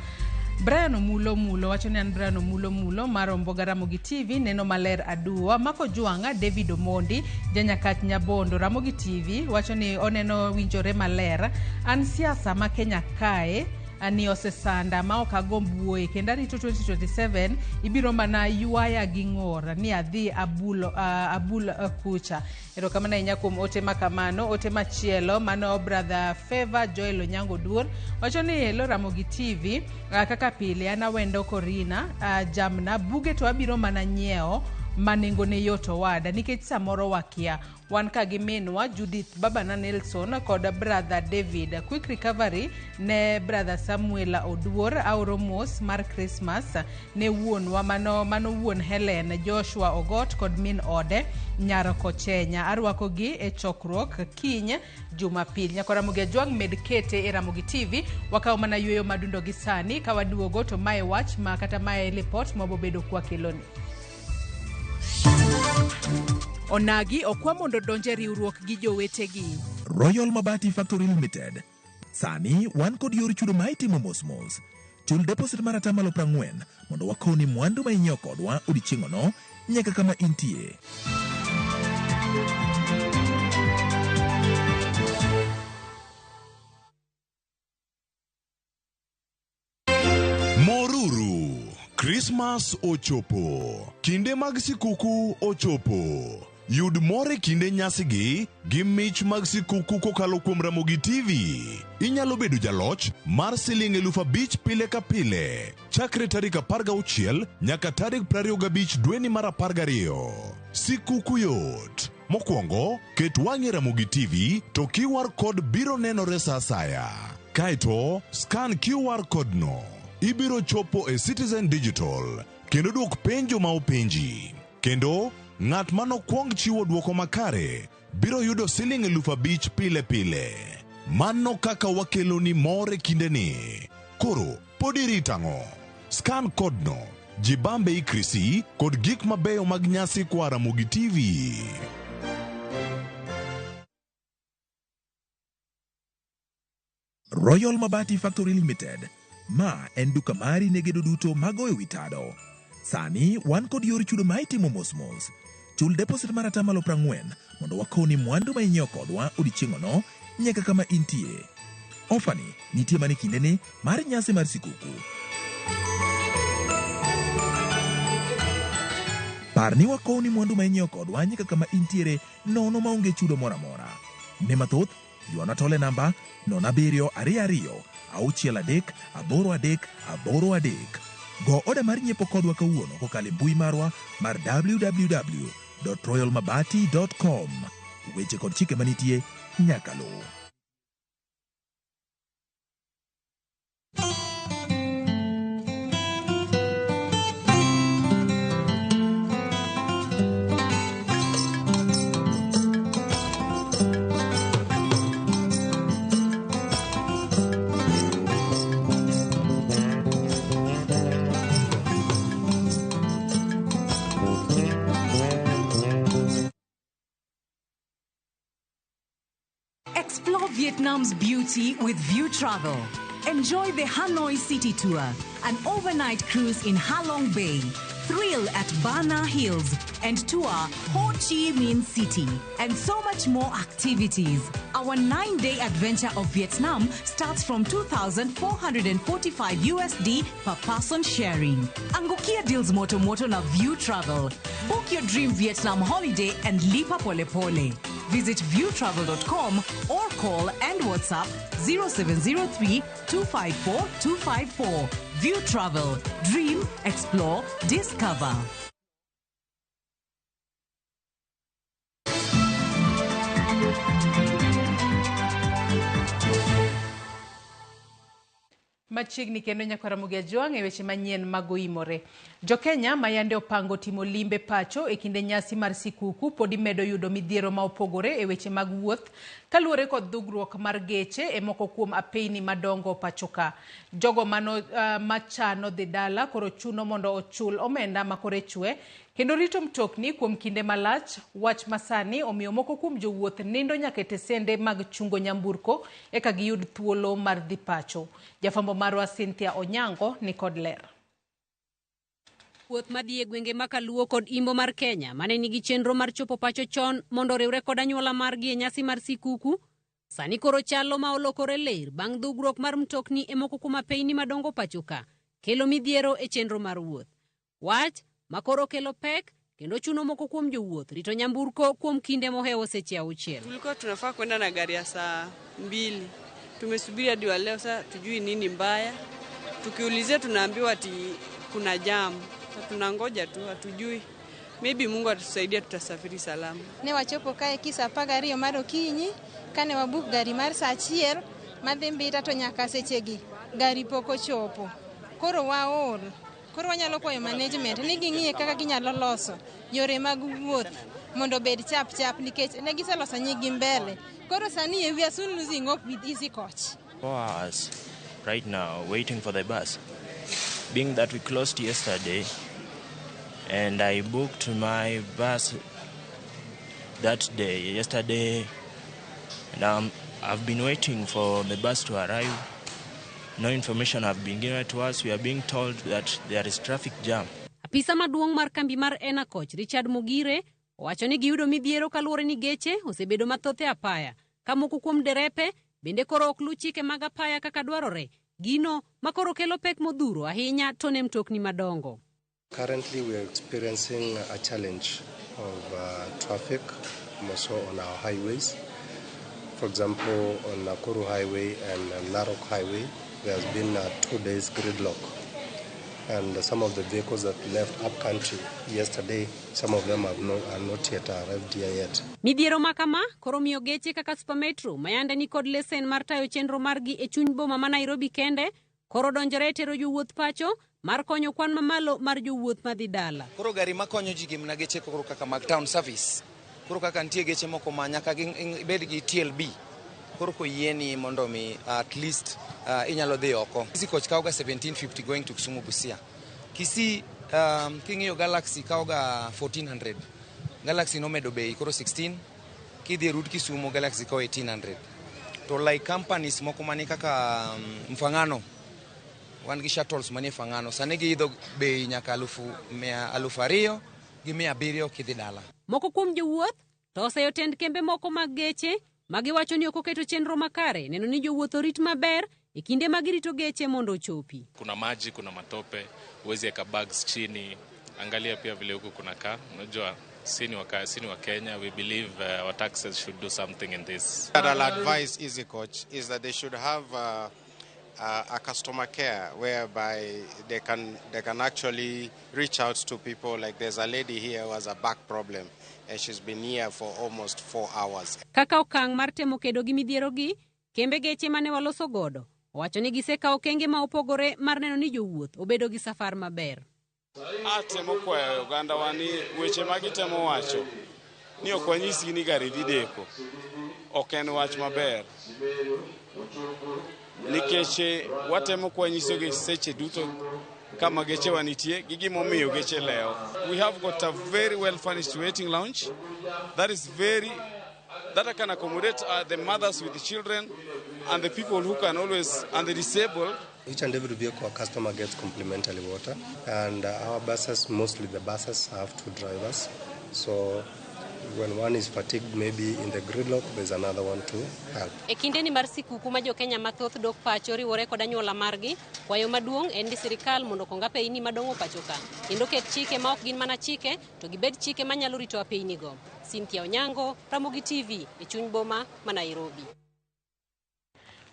Speaker 1: Brian Omulo wacho ni an Brian Omulo mar Omboga Ramogi TV neno maler aduwa. Mako Juanga David Omondi Janyakach Nyabondo Ramogi TV wacho ni oneno winjore maler. An siasa ma Kenya kae ani osesanda ma okagomb wuoye kendo rito 2027 ibiro mana yuaya gi ng'or ni adhi abul kucha. Erokamano ahinya kuom ote makamano. Ote machielo mano brother Favor Joel Onyango Duor wacho ni hello Ramogi TV kaka pile ana wendo Korina jamna buge to abiro mana nyieo manengo ne yoto wada nikech samoro wakia wan ka gi minwa Judith Babana Nelson kod brother David. Quick recovery ne brother Samuel Oduor Auromos mar Christmas ne wuonwa mano wuon Helen Joshua Ogot kod min ode Nyaroko Chenya. Arwako gi e chokruok kiny Jumapil. Nyakwara Mugia Jwang med kete e Ramogi TV wakaw mana yueyo madundo gi sani ka waduogo to mae wach ma kata mae report mabobedo kwa keloni. Onagi okwa mondo donje riwruok gi jowetegi.
Speaker 15: Royal Mabati Factory Limited. Sani wan kod yor chudo ma itimo mos. Chul deposit mar atamalo 40 mondo wakoni mwandu ma inyiewo kodwa odiochieng'no nyaka kama intie.
Speaker 19: Moruru, Christmas ochopo. Kinde mag sikuku ochopo. Yud more kinde nyasigi gi mich mag sikuku kokalo kuom Ramogi TV. Inyalo bedo jaloch mar siling' 5,000 pile ka pile. Chakre tarik 16 nyaka tarik 25 dweni mar 12. Sikuku yot. Mokwongo, ket wang'i Ramogi TV to QR code biro nenore sa asaya. Kaito, scan QR code no. Ibiro chopo e Citizen Digital. Kendo duok penjo ma openji. Kendo, ng'at mano kwong chiwo duoko makare biro yudo siling' 5,000 pile. Mano kaka wakelo ni more kinde ni. Koro, podi ritang'o. Scan code no. Jibambe ikrisi kod gik mabeyo mag nyasi kwa Ramogi TV.
Speaker 15: Royal Mabati Factory Limited. Ma en duka mari ne gedo duto mago e witado. Sani wan kod yor chudo ma itimo mos. Chul deposit mar atamalo 40 mondo wakoni mwandu ma inyiewo kodwa odiochieng'no nyaka kama intie. Ofani nitie mane kinde ni mar nyasi mar sikuku. Parni wakoni mwandu ma inyiewo kodwa nyaka kama intiere nono maonge chudo mora mora. Ne mathoth, yuana tole namba 0722638383. Go oda mar nyiepo kodwa kawuono kokale mbui marwa mar www.royalmabati.com. Weche kod chike manitie nyaka luw.
Speaker 2: Explore Vietnam's beauty with View Travel. Enjoy the Hanoi City Tour, an overnight cruise in Ha Long Bay, thrill at Ba Na Hills, and tour Ho Chi Minh City, and so much more activities. Our 9-day adventure of Vietnam starts from $2,445 USD per person sharing. Angukia deals moto na View Travel. Book your dream Vietnam holiday and lipa pole pole. Visit viewtravel.com or call and WhatsApp 0703 254 254. View Travel. Dream, explore, discover.
Speaker 1: Machiegni kendo Nyakaramogi Ajwang' e weche manyien mag oimore. Jo-Kenya mayande opango timo limbe pacho e kinde nyasi mar sikuku podi medo yudo midhiero ma opogore e weche mag wuoth kaluwore kod dhugruok mar geche e moko kuom apeyni madongo pacho ka. Jogo machano dhi dala koro chuno mondo ochul omenda makore chwe kendo rito mtokni kuom kinde malach. Wach masani omiyo moko kuom jowuoth nindo nyaka e tesende mag chungo nyamburko eka giyud thuolo mar dhi pacho. Jafambo marwa Cynthia Onyango ni kod ler.
Speaker 5: Wuoth madhi e gwenge makaluo kod imbo mar Kenya mane nigi chenro mar chopo pacho chon mondo riwre kod anyuola margi e nyasi mar sikuku sani koro chalo ma olokore ler bang' dhugruok mar mtokni e moko kuom apeyni madongo pacho ka kelo midhiero e chenro mar wuoth. Wach makoro kelo pek kendo chuno moko kuom jowuoth rito nyamburko kuom kinde mohewo seche 6.
Speaker 6: Tulikuwa tunafaa kwenda na gari ya saa 2. Tumesubiri hadi leo, sasa tujui nini mbaya. Tukiulizia tunaambiwa ati kuna jam. Tunangoja tu, hatujui. Maybe Mungu atusaidia, tutasafiri salama.
Speaker 23: Ne wachopo kae kisa paga riyo mar okinyi kane wabuk gari mar saa 1 madhi mbita to nyaka sechegi gari pok ochopo. Koro waol. Koro wanyalo kwayo management ni ging'iye kaka ginyalo loso yore mag wuoth mondo bed chap nikech ne giseloso nyigi mbele. Koro sani we are soon losing hope with easy coach.
Speaker 24: 4 hours right now waiting for the bus. Being that we closed yesterday and I booked my bus that day, yesterday, and I've been waiting for the bus to arrive. No information have been given to us. We are being told that there is traffic jam.
Speaker 5: Apisa maduong' mar kambi mar Enacoach Richard Mugire owacho ni giyudo midhiero kaluwore ni geche osebedo mathoth e apaya. Ka moko kuom derepe bende koro ok lu chike mag apaya kaka dwarore. Gino makoro kelo pek modhuro ahinya to ne mtokni madongo.
Speaker 25: Currently we are experiencing a challenge of traffic also on our highways. For example, on Nakuru Highway and Narok Highway, there has been 2 days gridlock. And some of the vehicles that left up country yesterday, some of them are not yet arrived here yet.
Speaker 5: Midhiero makama koro miyo geche kaka Super Metro mayande ni kod lesen mar tayo chenro margi e chuny boma ma Nairobi kende koro donjore tero jowuoth pacho mar konyo kwan mamalo mar jowuoth madhi dala.
Speaker 26: Koro gari makonyo ji gimna geche koro kaka mag town service. Koro kaka nitie geche moko ma nyaka bed gi TLB. Koro ko yieni mondo mi at least inyalo dhi oko. Kisi coach kauga 1750 going to Kisumu Busia. Kisi king'iyo Galaxy kauga 1400. Galaxy no medo bei koro 16. Kidhi route Kisumu Galaxy ko 1800. To like companies moko mani kaka Mfangano wan gi shuttles mani Mfangano sani gi idho bei nyaka 200,000 gi 700 kidhi dala.
Speaker 5: Moko kuom jowuoth to oseyo tend kembe moko mag geche magiwacho ni ok oketo chenro makare neno ni jowuoth orit maber e kinde magirito geche mondo chopi.
Speaker 22: Kuna maji, kuna matope, uwezi eka bags chini. Angalia pia vile huku kuna kaa. Unajua sini wa Kenya, we believe our taxes should do something in this.
Speaker 27: What I'll advise Easy Coach is that they should have a customer care whereby they can actually reach out to people. Like there's a lady here who has a back problem and she's been here for almost 4 hours.
Speaker 5: Kaka okang' mar temo kedo gi midhiero gi, kembe geche mane waloso godo owacho ni gisekawo okenge ma opogore mar neno ni jowuoth obedo gi safar maber.
Speaker 27: Atemo kwayo oganda wani weche magitemo wacho ni ok wanyisi ni gari dhi deko. Ok en wach maber. Nikech watemo kwanyiso geche seche duto kama geche wanitie gi gimomiyo geche leo. We have got a very well furnished waiting lounge that can accommodate the mothers with the children and the people who can always, and the disabled.
Speaker 25: Each and every vehicle a customer gets complimentary water, and our buses, mostly the buses, have 2 drivers. So when one is fatigued, maybe in the gridlock, there's another one to help.
Speaker 5: E kinde ni mar sikuku ma jo Kenya mathoth dok pacho riwore kod anyuola margi, kwayo maduong' en ni sirikal mondo konga peini madongo pacho ka. Kendo ket chike ma ok gin mana chike, to gibed chike manyalo rito apeini go. Cynthia Onyango, Ramogi TV, e chuny boma ma Nairobi.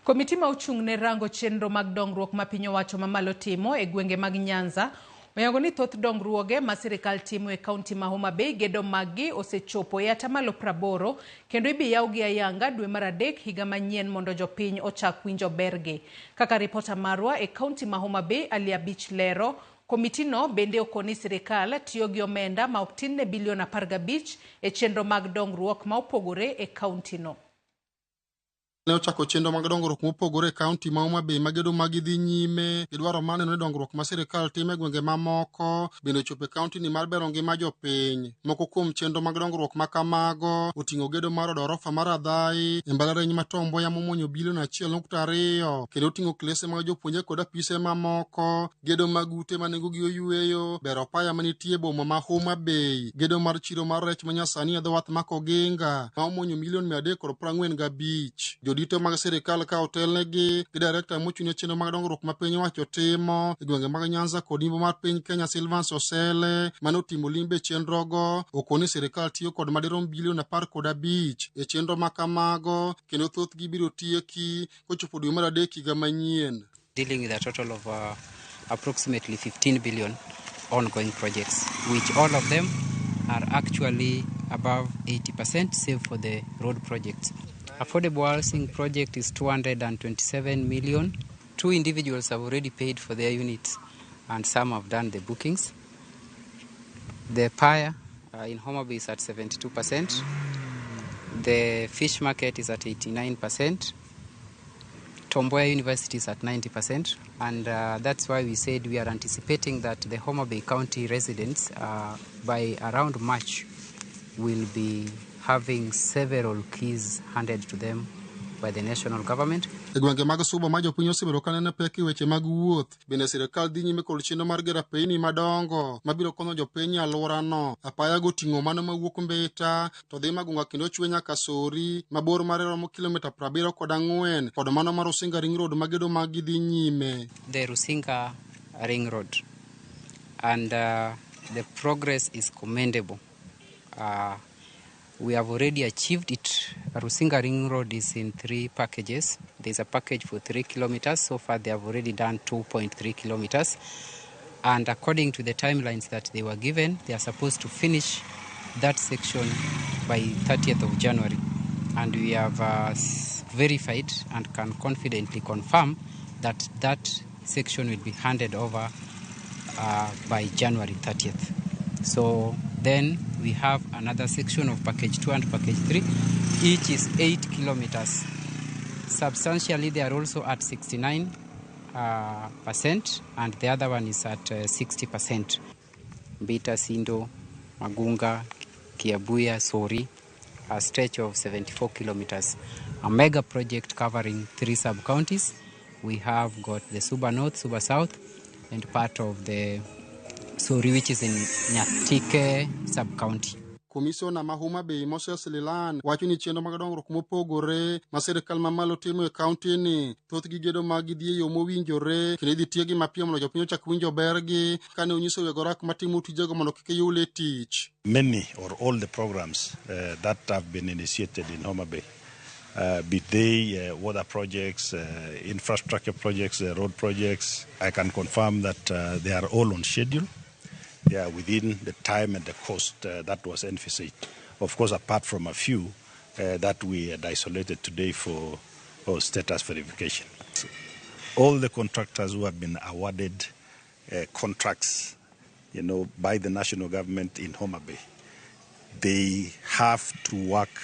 Speaker 1: Komiti ma ochung' ne rango chenro mag dongruok ma piny owacho mamalo timo e gwenge mag Nyanza oyango ni thoth dongruoge ma sirikal timo e kaunti ma Homa Bay gedo maggi osechopo e atamalo 80 kendo ibi yawgi ayanga dwe mar adek higa manyien mondo jopiny ochak winjo bergi. Kaka ripota marwa e kaunti ma Homa Bay Alia Beach lero, komiti no bende okoni sirikal tiyo gi omenda ma ok tin ne bilion 15 e chenro mag dongruok ma opogore e kaunti no.
Speaker 3: Ne ochako chenro mag dongruok mopogore e kaunti ma Homa Bay magedo magi dhi nyime gidwaro maneno ni dongruok ma sirikal timo e gwenge mamoko bende ochopo e kaunti ni mar bero ngima jopiny. Moko kuom chenro mag dongruok ma kamago oting'o gedo mar orofa mar Adhai e mbalariany ma Tom Mboya momonyo bilion 1.2 kendo oting'o klese mag jopuonje kod apise mamoko, gedo mag ute ma nengogi oyueyo, bero paya manitie e boma ma Homa Bay, gedo mar chiro mar rech manyasani e dho wath ma Koginga ma omonyo milion 345. Jodito mag sirikal ka otelnegi gi direkta mochung'ne chenro mag dongruok ma piny owacho timo e gwenge mag Nyanza kod Imbo mar piny Kenya Silvans Osele mane otimo limbe chenrogo okoni sirikal tiyo kod madirom bilion 15 e chenro ma kamago kendo thothgi biro tieki kochopo dwe mar adek higa manyien.
Speaker 7: Dealing with a total of approximately 15 billion ongoing projects, which all of them are actually above 80% save for the road projects. Affordable housing project is 227 million. 2 individuals have already paid for their units and some have done the bookings. The Paya in Homa Bay is at 72%. The fish market is at 89%. Tom Mboya University is at 90%. And that's why we said we are anticipating that the Homa Bay County residents by around March will be having several keys handed to them by the national government.
Speaker 3: E gwenge mag Suba ma jopiny osebedo kaneno pek e weche mag wuoth, bende sirikal dhi nyime kod chenro mar gero apeyni madongo mabiro konyo jopiny e alworano. Apaya go ting'o mano mawuok Mbita to dhi Magunga kendo chwe nyaka Sori mabor mare romo kilomita 74 kod mano mar Rusinga Ring Road magedo magi dhi nyime.
Speaker 7: The Rusinga Ring Road and the progress is commendable. We have already achieved it. Rusinga Ring Road is in 3 packages. There's a package for 3 kilometers. So far, they have already done 2.3 kilometers. And according to the timelines that they were given, they are supposed to finish that section by 30th of January. And we have verified and can confidently confirm that that section will be handed over by January 30th. So then we have another section of package 2 and package 3. Each is 8 kilometers. Substantially, they are also at 69%, and the other one is at 60%. Mbita, Sindo, Magunga, Kiabuya, Sori, a stretch of 74 kilometers. A mega project covering 3 sub-counties. We have got the Suba North, Suba South, and part of the Sori, which is in Nyatike sub-county.
Speaker 3: Komisona ma Homa Bay Moses Lilan wacho ni chenro mag dongruok mopogore ma sirikal mamalo timo e kaunti ni thoth gi gedo mag dhi e yo mowinjore kendo idhi tiegi mapiyo mondo jopiny ochak winjo bergi kane onyiso wegorak matimo tijego mondo kik yule tich.
Speaker 8: Many or all the programs that have been initiated in Homa Bay, be they water projects, infrastructure projects, road projects, I can confirm that they are all on schedule. They are within the time and the cost that was envisaged. Of course, apart from a few that we had isolated today for status verification. All the contractors who have been awarded contracts, by the national government in Homa Bay, they have to work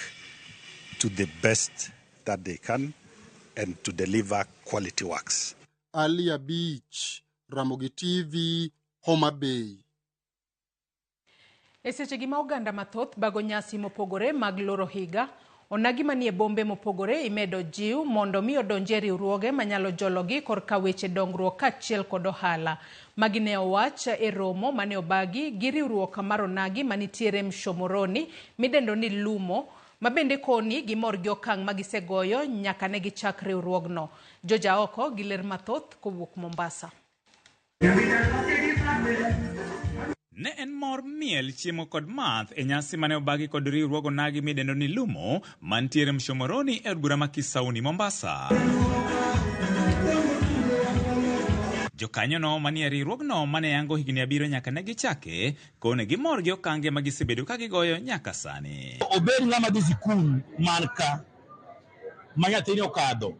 Speaker 8: to the best that they can and to deliver quality works.
Speaker 3: Alia Beach, Ramogi TV, Homa Bay.
Speaker 1: E sechegi ma oganda mathoth bago nyasi mopogore mag loro higa, onagi manie bombe mopogore imedo jiw mondo mi odonje riwruoge manyalo jologi korka weche dongruok kaachiel kod ohala. Magi ne owach e romo mane obagi gi riwruok mar onagi manitiere Mshomoroni midendo ni Lumo, mabende koni gimor gi okang' magisegoyo nyaka ne gichak riwruogno. Joja oko gi ler mathoth kowuok Mombasa.
Speaker 9: Ne en mor miel chiemo kod math e nyasi mane obagi kod riwruogo nagi midendo ni Lumo mantiere Mshomoroni e od bura ma Kisauni, Mombasa. Jokanyono manie riwruogno mane yango higni 7 nyaka ne gichake kone gimor gi okange ma gisebedo ka gigoyo nyaka sani.
Speaker 10: Obed ng'ama dhi sikul man ka ma nyathine okadho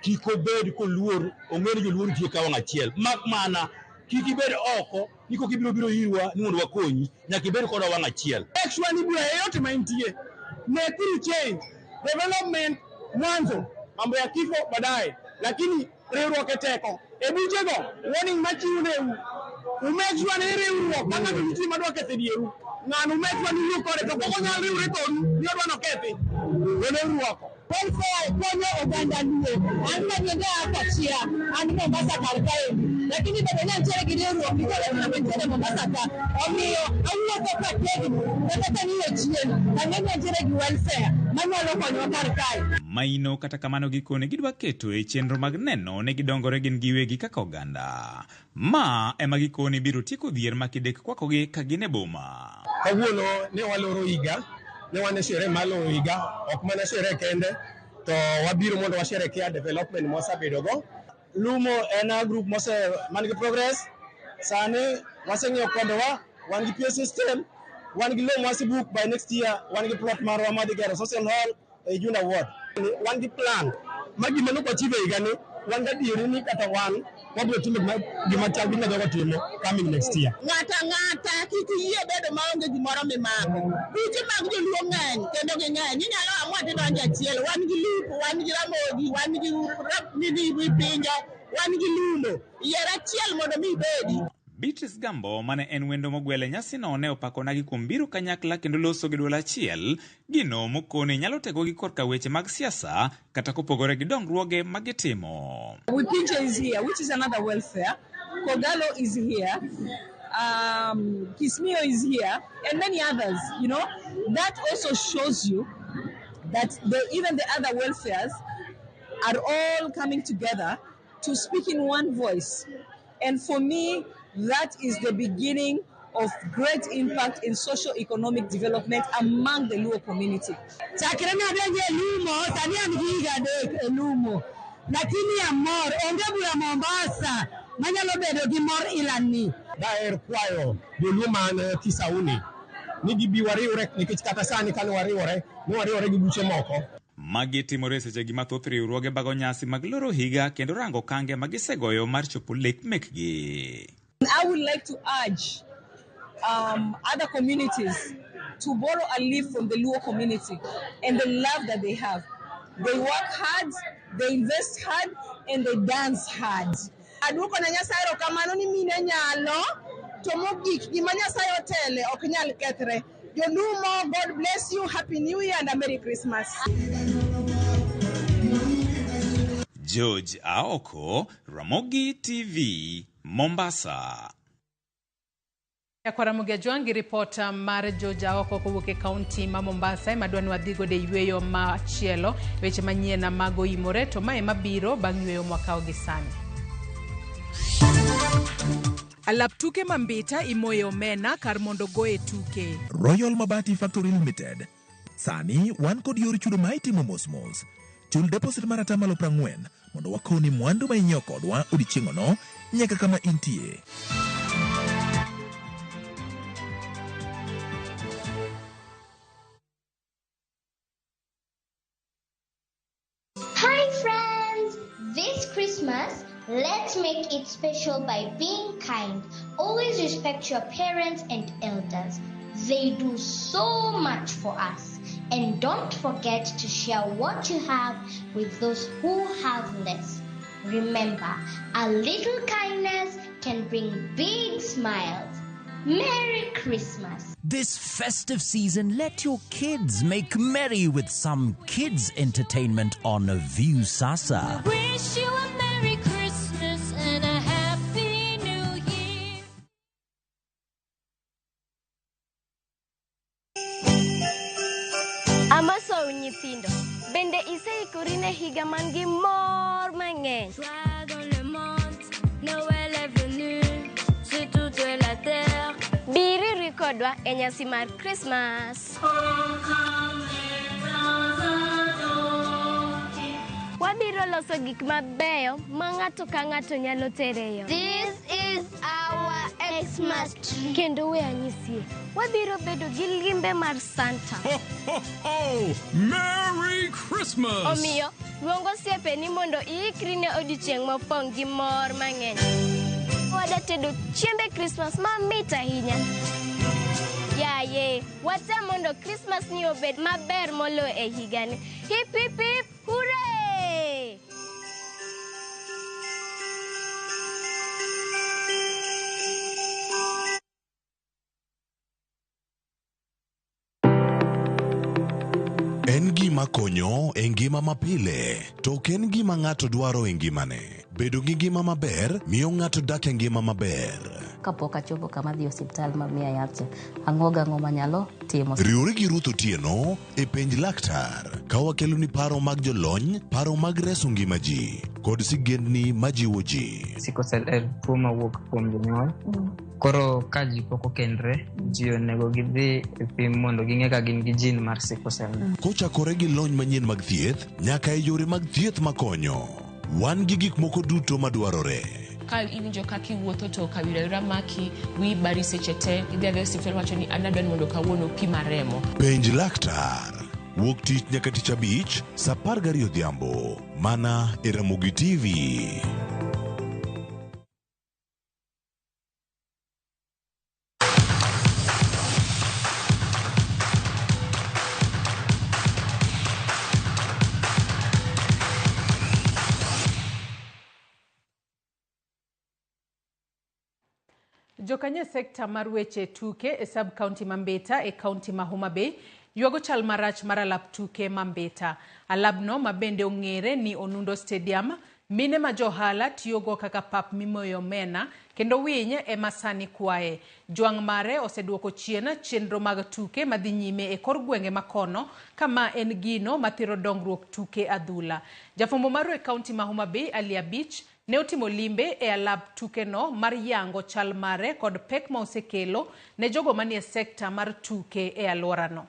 Speaker 10: kik obed koluor ong'ere joluor tie ka wang' achiel mak mana kik ibed oko niko kibiro irwa ni mondo wakonyi nyaka ibed kod wang' achiel. Actually bura yote maintie nekuru change development mwanzo mambo ya kifo baadaye lakini riwruok teko e buchego warning machiuneu umejua ni riwruok kama vitu madwa kethdieru ng'ano umejua ni riwruok to koko nyal riwre kodu ni odwa no kethi riwruok konyo oganda luo an kanyega akachia an Mombasa karkae lakini bende nyantiere gi riwruok mikolo na mantiere Mombasa ka omiyo awuotho ka tegno kata ni ochien ang'e nyantiere gi welfare manyalo konyo karkae.
Speaker 9: Maino kata kamano gikone gidwa keto e chenro mag neno ne gidongore gin giwegi kaka oganda. Ma ema gikone biro tieko dhier makidek kwakogi ka gin e boma.
Speaker 10: Kawuono ne waloro higa ne wane shere malo higa ok mana shere kende to wabiro mondo washerekea development mosabedogo. Lumo en group man gi progress sani waseng'eyo kondowa wan gi PA system wan gi loan wasebook by next year wan gi plot marwa madhi gero social hall e Juna Ward wan gi plan ma gima ne kwachive higa ni wan gadieri ni kata wan wabiro timo gima chal gi ngadho timo coming next year. Ng'ata kik yie bedo maonge gimoro mimako buche mag joluo ng'eny kendo ging'eny inyalo amua tidonjo achiel wan gi Lupo wan gi Ramogi wan gi Pinja wan gi Lumo yier achiel mondo mi ibedi.
Speaker 9: Beatrice Gambo mane en wendo mogwele nyasi no ne opako nagi kuom biro kanyakla kendo loso gi duol achiel gino mokone nyalo tego gi korka weche mag siasa kata kopogore gi dongruoge magitimo.
Speaker 11: Wipinja is here, which is another welfare. Kogalo is here. Kismio is here and many others, you know. That also shows you that even the other welfares are all coming together to speak in one voice. And for me, that is the beginning of great impact in socio-economic development among the Luo community. Chakrena denje Lumo, tani angiga de Lumo. Lakini amor, onge bura Mombasa, manyalo bedo gi mor ilani.
Speaker 10: Daer kwayo joluo man Kisauni. Ni gibi wariwre nikech kata sani kan wariwre gi buche moko.
Speaker 9: Magi timore seche gi mathoth riwruoge bago nyasi mag loro higa kendo rango kange magisegoyo mar chopo lek mekgi.
Speaker 11: I would like to urge other communities to borrow a leaf from the Luo community and the love that they have. They work hard, they invest hard, and they dance hard. Aduko na Nyasaye kamano ni mine nyalo to mogik gima Nyasaye otele ok nyal kethre. Jolumo, God bless you, Happy New Year and a Merry Christmas.
Speaker 9: George Aoko, Ramogi TV, Mombasa.
Speaker 1: Kwa Ramogi Jwangi ripota mar George Aoko kowuok e kaunti ma Mombasa madwani wadhigo de yweyo machielo weche manyien mago imore to mae mabiro bang' yweyo mwaka ogisani. Alap tuke mambita imoyo omena kar mondo goe tuke.
Speaker 15: Royal Mabati Factory Limited. Sani wan kod yor chudo ma itimo mos. Chul deposit mar atamalo 40 mondo wakoni mwandu ma inyiewo kodwa odiechieng'no nyaka kama intie.
Speaker 12: Hi friends! This Christmas, let's make it special by being kind. Always respect your parents and elders. They do so much for us. And don't forget to share what you have with those who have less. Remember, a little kindness can bring big smiles. Merry Christmas.
Speaker 13: This festive season, let your kids make merry with some kids' entertainment on View Sasa.
Speaker 14: Wish you a Merry Christmas and a Happy New Year.
Speaker 16: Amaso nyithindo, bende iseikori ne higa man gi mor mang'eny.
Speaker 14: Joie dans le monde, Noël est venu, sur toute la terre.
Speaker 16: kodwa e nyasi mar Christmas. Wabiro loso gik mabeyo ma ng'ato ka ng'ato nyalo tereyo.
Speaker 12: This is our Xmas tree.
Speaker 16: Kendo we anyisie, wabiro bedo gi limbe mar Santa.
Speaker 2: Ho, ho, ho! Merry Christmas!
Speaker 16: Omiyo, luongo osiepeni mondo iikri ne odiochieng' mopong' gi mor mang'eny. Wada tedo chiembe Christmas mamit ahinya. Yaye, watem mondo Christmas ni obed maber molo e higani. Hip, hip, hip, hooray!
Speaker 4: En gima konyo e ngima mapile, to en gima ng'ato dwaro e ngimane. Bedo gi ngima maber miyo ng'ato dak e ngima maber.
Speaker 17: Kapok achopo kama dhi osiptal ma miya yath, ang'o manyalo timo.
Speaker 4: Riwri gi Ruth Otieno e penj laktar, ka wakelo ni paro mag jolony, paro mag reso ngima ji, kod sigendni majiwo ji.
Speaker 18: Sickle cell en tuo mawuok kuom jonyuol. Koro ka ji pok okendre, ji onego gidhi e pim mondo ging'e ka gin gi jin mar sickle cell.
Speaker 4: Kochakore gi lony manyien mag thieth, nyaka e yore mag thieth makonyo. Wan gi gik moko duto madwarore.
Speaker 19: Ka iwinjo ka kiwuotho to kawira maki, wi bari seche te, idhi adhi osiptal wacho ni an adwani mondo kawuono pima remo.
Speaker 4: Penj laktar. Wuok tich nyaka tich abich, saa 12 odhiambo. Mana e Ramogi TV.
Speaker 1: Jokanye sekta mar weche tuke e sub-county Mambeta e county ma Homa Bay yuago chal marach mar alap tuke Mambeta. Alabno mabende ong'ere ni Onundo Stadium, mine ma johala tiyogo kaka pap mimoyo mena, kendo winye e masani kwae. Juang mare oseduoko chien chenro mag tuke madhi nyime e kor gwenge makono, kama en gino mathiro dongruok tuke adhula. Jafombo maru e county ma Homa Bay, Alia Beach, ne otimo limbe e alap tuke no mar yango chal mare kod pek ma osekelo ne jogo manie sekta mar tuke e alwora no.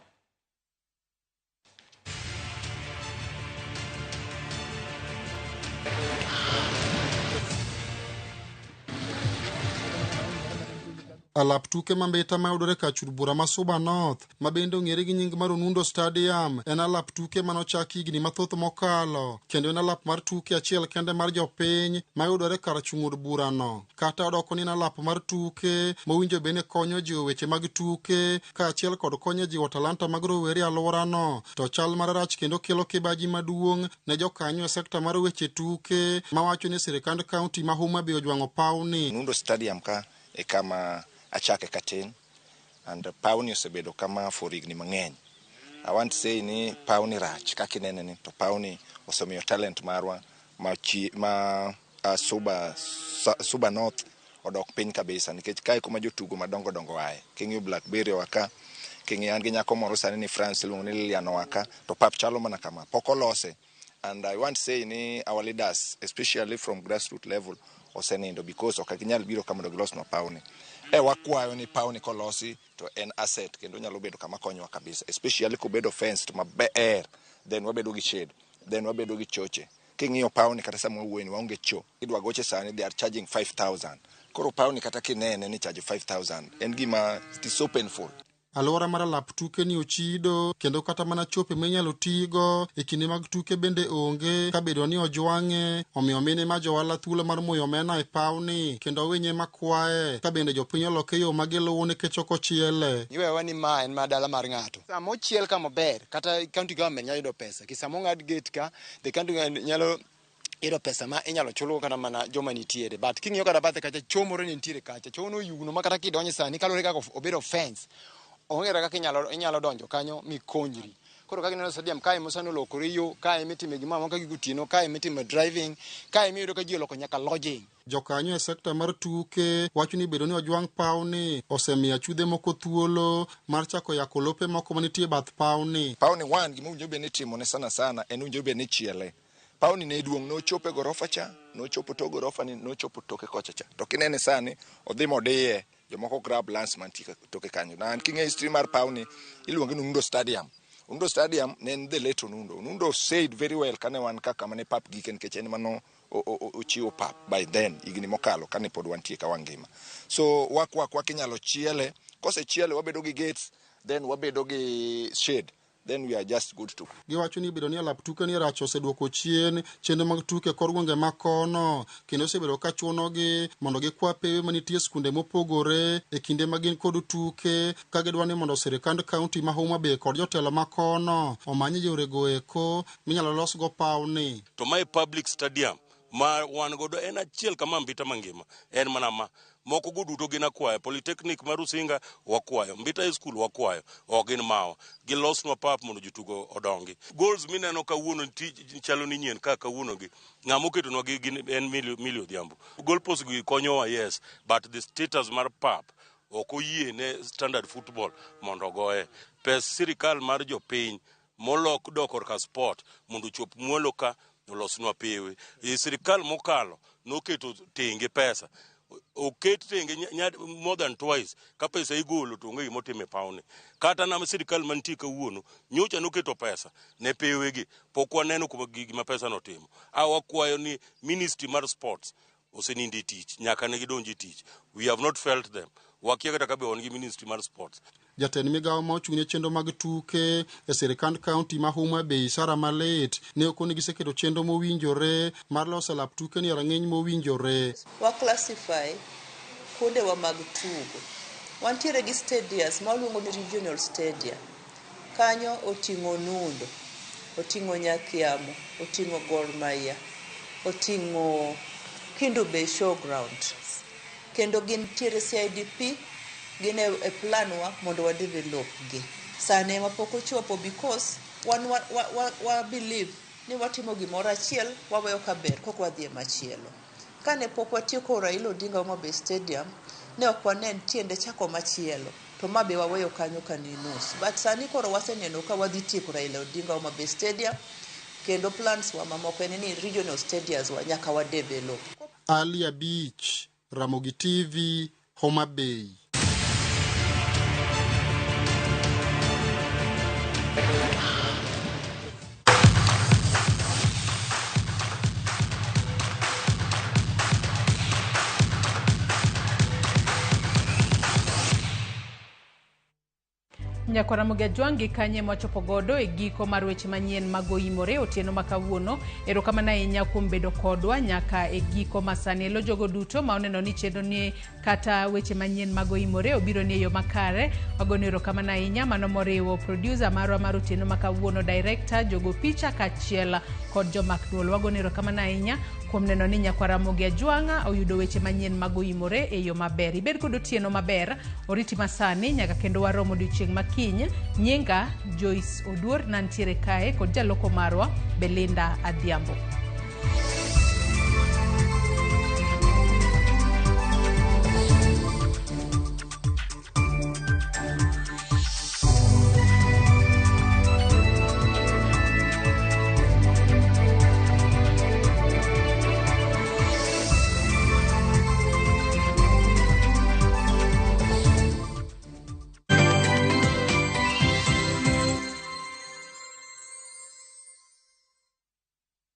Speaker 3: Alap tuke Mambeta ma yudore kachur bura ma Suba North, ma bende ong'ere gi nying mar Onundo Stadium, en alap tuke manochaki higni mathoth mokalo, kendo en alap mar tuke achiel kende mar jopiny ma yudore kar chung'ud bura no. Kata odoko ni en alap mar tuke mowinjo bende konyo ji weche mag tuke, ka achiel kod konyo jiwo talanta mag rowere alwora no, to chal marach kendo kelo kibaji maduong' ne jokanyo e sekta mar weche tuke, mawacho ni sirikand kaunti ma Homa Bay ojwang'o pawni.
Speaker 20: Onundo Stadium ka e kama achake katin, and pawni osebedo kama for higni mang'eny. I want to say ni pawni rach, kaki nene ni to pawni osemiyo talent marwa Suba North odok piny kabisa, nikech kae kuma jotugo madongo dongo ae. King'yo Blackberry waka, king'yo an gi nyako moro sani ni France iluongo ni Lilian waka, to pap chalo mana kama, pok olose. And I want to say ni our leaders, especially from grassroots level, osenindo because okaginyal biro kama dogilos no pawni. Wakwayo ni pawni kolosi to en asset kendo nyalo bedo kama konyowa kabisa, especially kubedo fenced maber, then wabedo gi shade, then wabedo gi choche. King'iyo pawni kata sama wuoyni waonge cho, idwa goche sani they are charging 5,000. Koro pawni kata kinene ni charge 5,000, en gima it is so painful.
Speaker 3: Alwora mar alap tuke ni ochido, kendo kata mana chope minyalo tigo e kinde mag tuke bende onge, ka bedo ni ojwang'e, omiyo mine ma johala thuolo mar moyo omena e pawni, kendo winye makwae, ka bende jopiny oloke yo magiluwo nikech ok ochiele.
Speaker 21: Iwewa ni ma en madala mar ng'ato. Sama ochiel kama ber, kata county government nyalo yudo pesa. Kisama ong'ad gate ka, the county nyalo yudo pesa ma inyalo chulgo kata mana joma nitiere. But king'iyo kata bathe kacha, chomoro ni nitiere kacha, chono yugno ma kata kidonje sani kalore kaka obedo fence. Ong'ere kaka inyalo donjo kanyo mikonyri. Koro kaka ineno stadium kae mosano lokore yo, kae mitime gima moko gikutino, kae mitime driving, kae miyudo ka ji oloko nyaka lodging.
Speaker 3: Jokanyo e sekta mar tuke wacho ni bedo ni ojwang' pawni osemiyo achudhe moko thuolo mar chako yako lope moko manitie bath pawni.
Speaker 20: Pawni wan gima owinjo bed ni timone sana en owinjo bed ni chiele. Pawni ne duong' nochopo e gorofa cha, nochopo to gorofa ni, nochopo toke kocha cha. To kinene sani odhi modiye jomoko grab lands mantie toke kanyo. Na kinge history mar pawni iluonge Unundo Stadium. Unundo Stadium ne the late Unundo. Unundo said very well kane wan kaka mane pap giken kechen mano ochiwo pap by then igni mokalo kane pod wantie ka wangima. So wak inyalo chiele, kose chiele wabedo gi gates, then wabedo gi shade, then we are just good to.
Speaker 3: Giwacho ni bedo ni alap tuke ni racho oseduoko chien chenro mag tuke kor gwenge makono kendo osebedo ka chunogi mondo gikwa pewe manitie skunde mopogore e kinde magin kod tuke ka gidwa ni mondo sirikand kaunti ma Homa Bay kod jotelo makono omanye yorego eko minyalo losgo pawni.
Speaker 6: To my public stadium ma wan godo en achiel kama Mbita mangima en mana ma moko goduto gin akwayo Polytechnic mar Usinga wakwayo Mbita High School wakwayo ogin mawa gilosnwa pap mondo jotugo odongi. Goals mineno kawuono chalo ni nyien ka kawuono gi ng'amo ketonwa gi en Milio Odhiambo. Goal post gi konyowa yes, but the status mar pap ok oyie ne standard football mondo goe. Pes sirikal mar jopiny molok dokor ka sport mondo chop muolo ka olosnwa pewe. Sirikal mokalo noketo tenge pesa. Oket tenge more than twice ka pesa igolo to ngi motime pawne. Kata na sirikal mantie kawuono nyocha noketo pesa ne pewegi pok waneno kuma gima pesa notimo. Wakwayo ni Ministry mar Sports osenindi tich nyaka ne gidonji tich. We have not felt them. Wakia kata kabe ongi Ministry mar Sports.
Speaker 3: Jatend migawo ma ochung'ne chenro mag tuke e sirikand kaunti ma Homa Bay Sara Malet ne okoni giseketo chenro mowinjore mar loso lap tuke ni rang'eny mowinjore.
Speaker 22: Wa classify kuonde wa mag tugo. Wantiere gi stadiums ma luongo ni regional stadium. Kanyo oting'o Unundo, oting'o Nyakiamo, oting'o Gor Mahia, oting'o Kendu Bay Showground. Kendo gin tiere CIDP gin e plan wa mondo wa develop gi. Sane mapoko chopo because wa believe ni watimo gimoro achiel waweyo kaber kok wadhi machielo. Kane pok watieko Raila Odinga Homa Bay Stadium ne ok wanen tiende chako machielo to mabe waweyo kanyo kaninus. But sani koro waseneno ka wadhi tieko Raila Odinga Homa Bay Stadium kendo plans wa mamoko en ni regional stadiums wa nyaka wa develop.
Speaker 3: Alia Beach, Ramogi TV, Homa Bay.
Speaker 1: Nyakora Mugajwangi kanye mwachopo godo e giko mar weche manyien magoimore otieno makawuono. Erokamano ahinya kuom bedo kodwa nyaka e giko masani. Elo jogo duto ma oneno ni chenro ni kata weche manyien magoimore obiro ni yo makare. Wagoni erokamano ahinya mano moriwo producer marwa mar otieno makawuono, director, jogo picha kachiel kod jomak duol. Wagoni erokamano ahinya kuom neno ni Nyakwara Mugajwanga oyudo weche manyien magoimore e yo maber. Ibed kod otieno maber, oriti masani nyaka kendo waromo odiochieng' makiny. Nyinga Joyce Oduor nantiere kae kod jaloko marwa Belinda Adhiambo.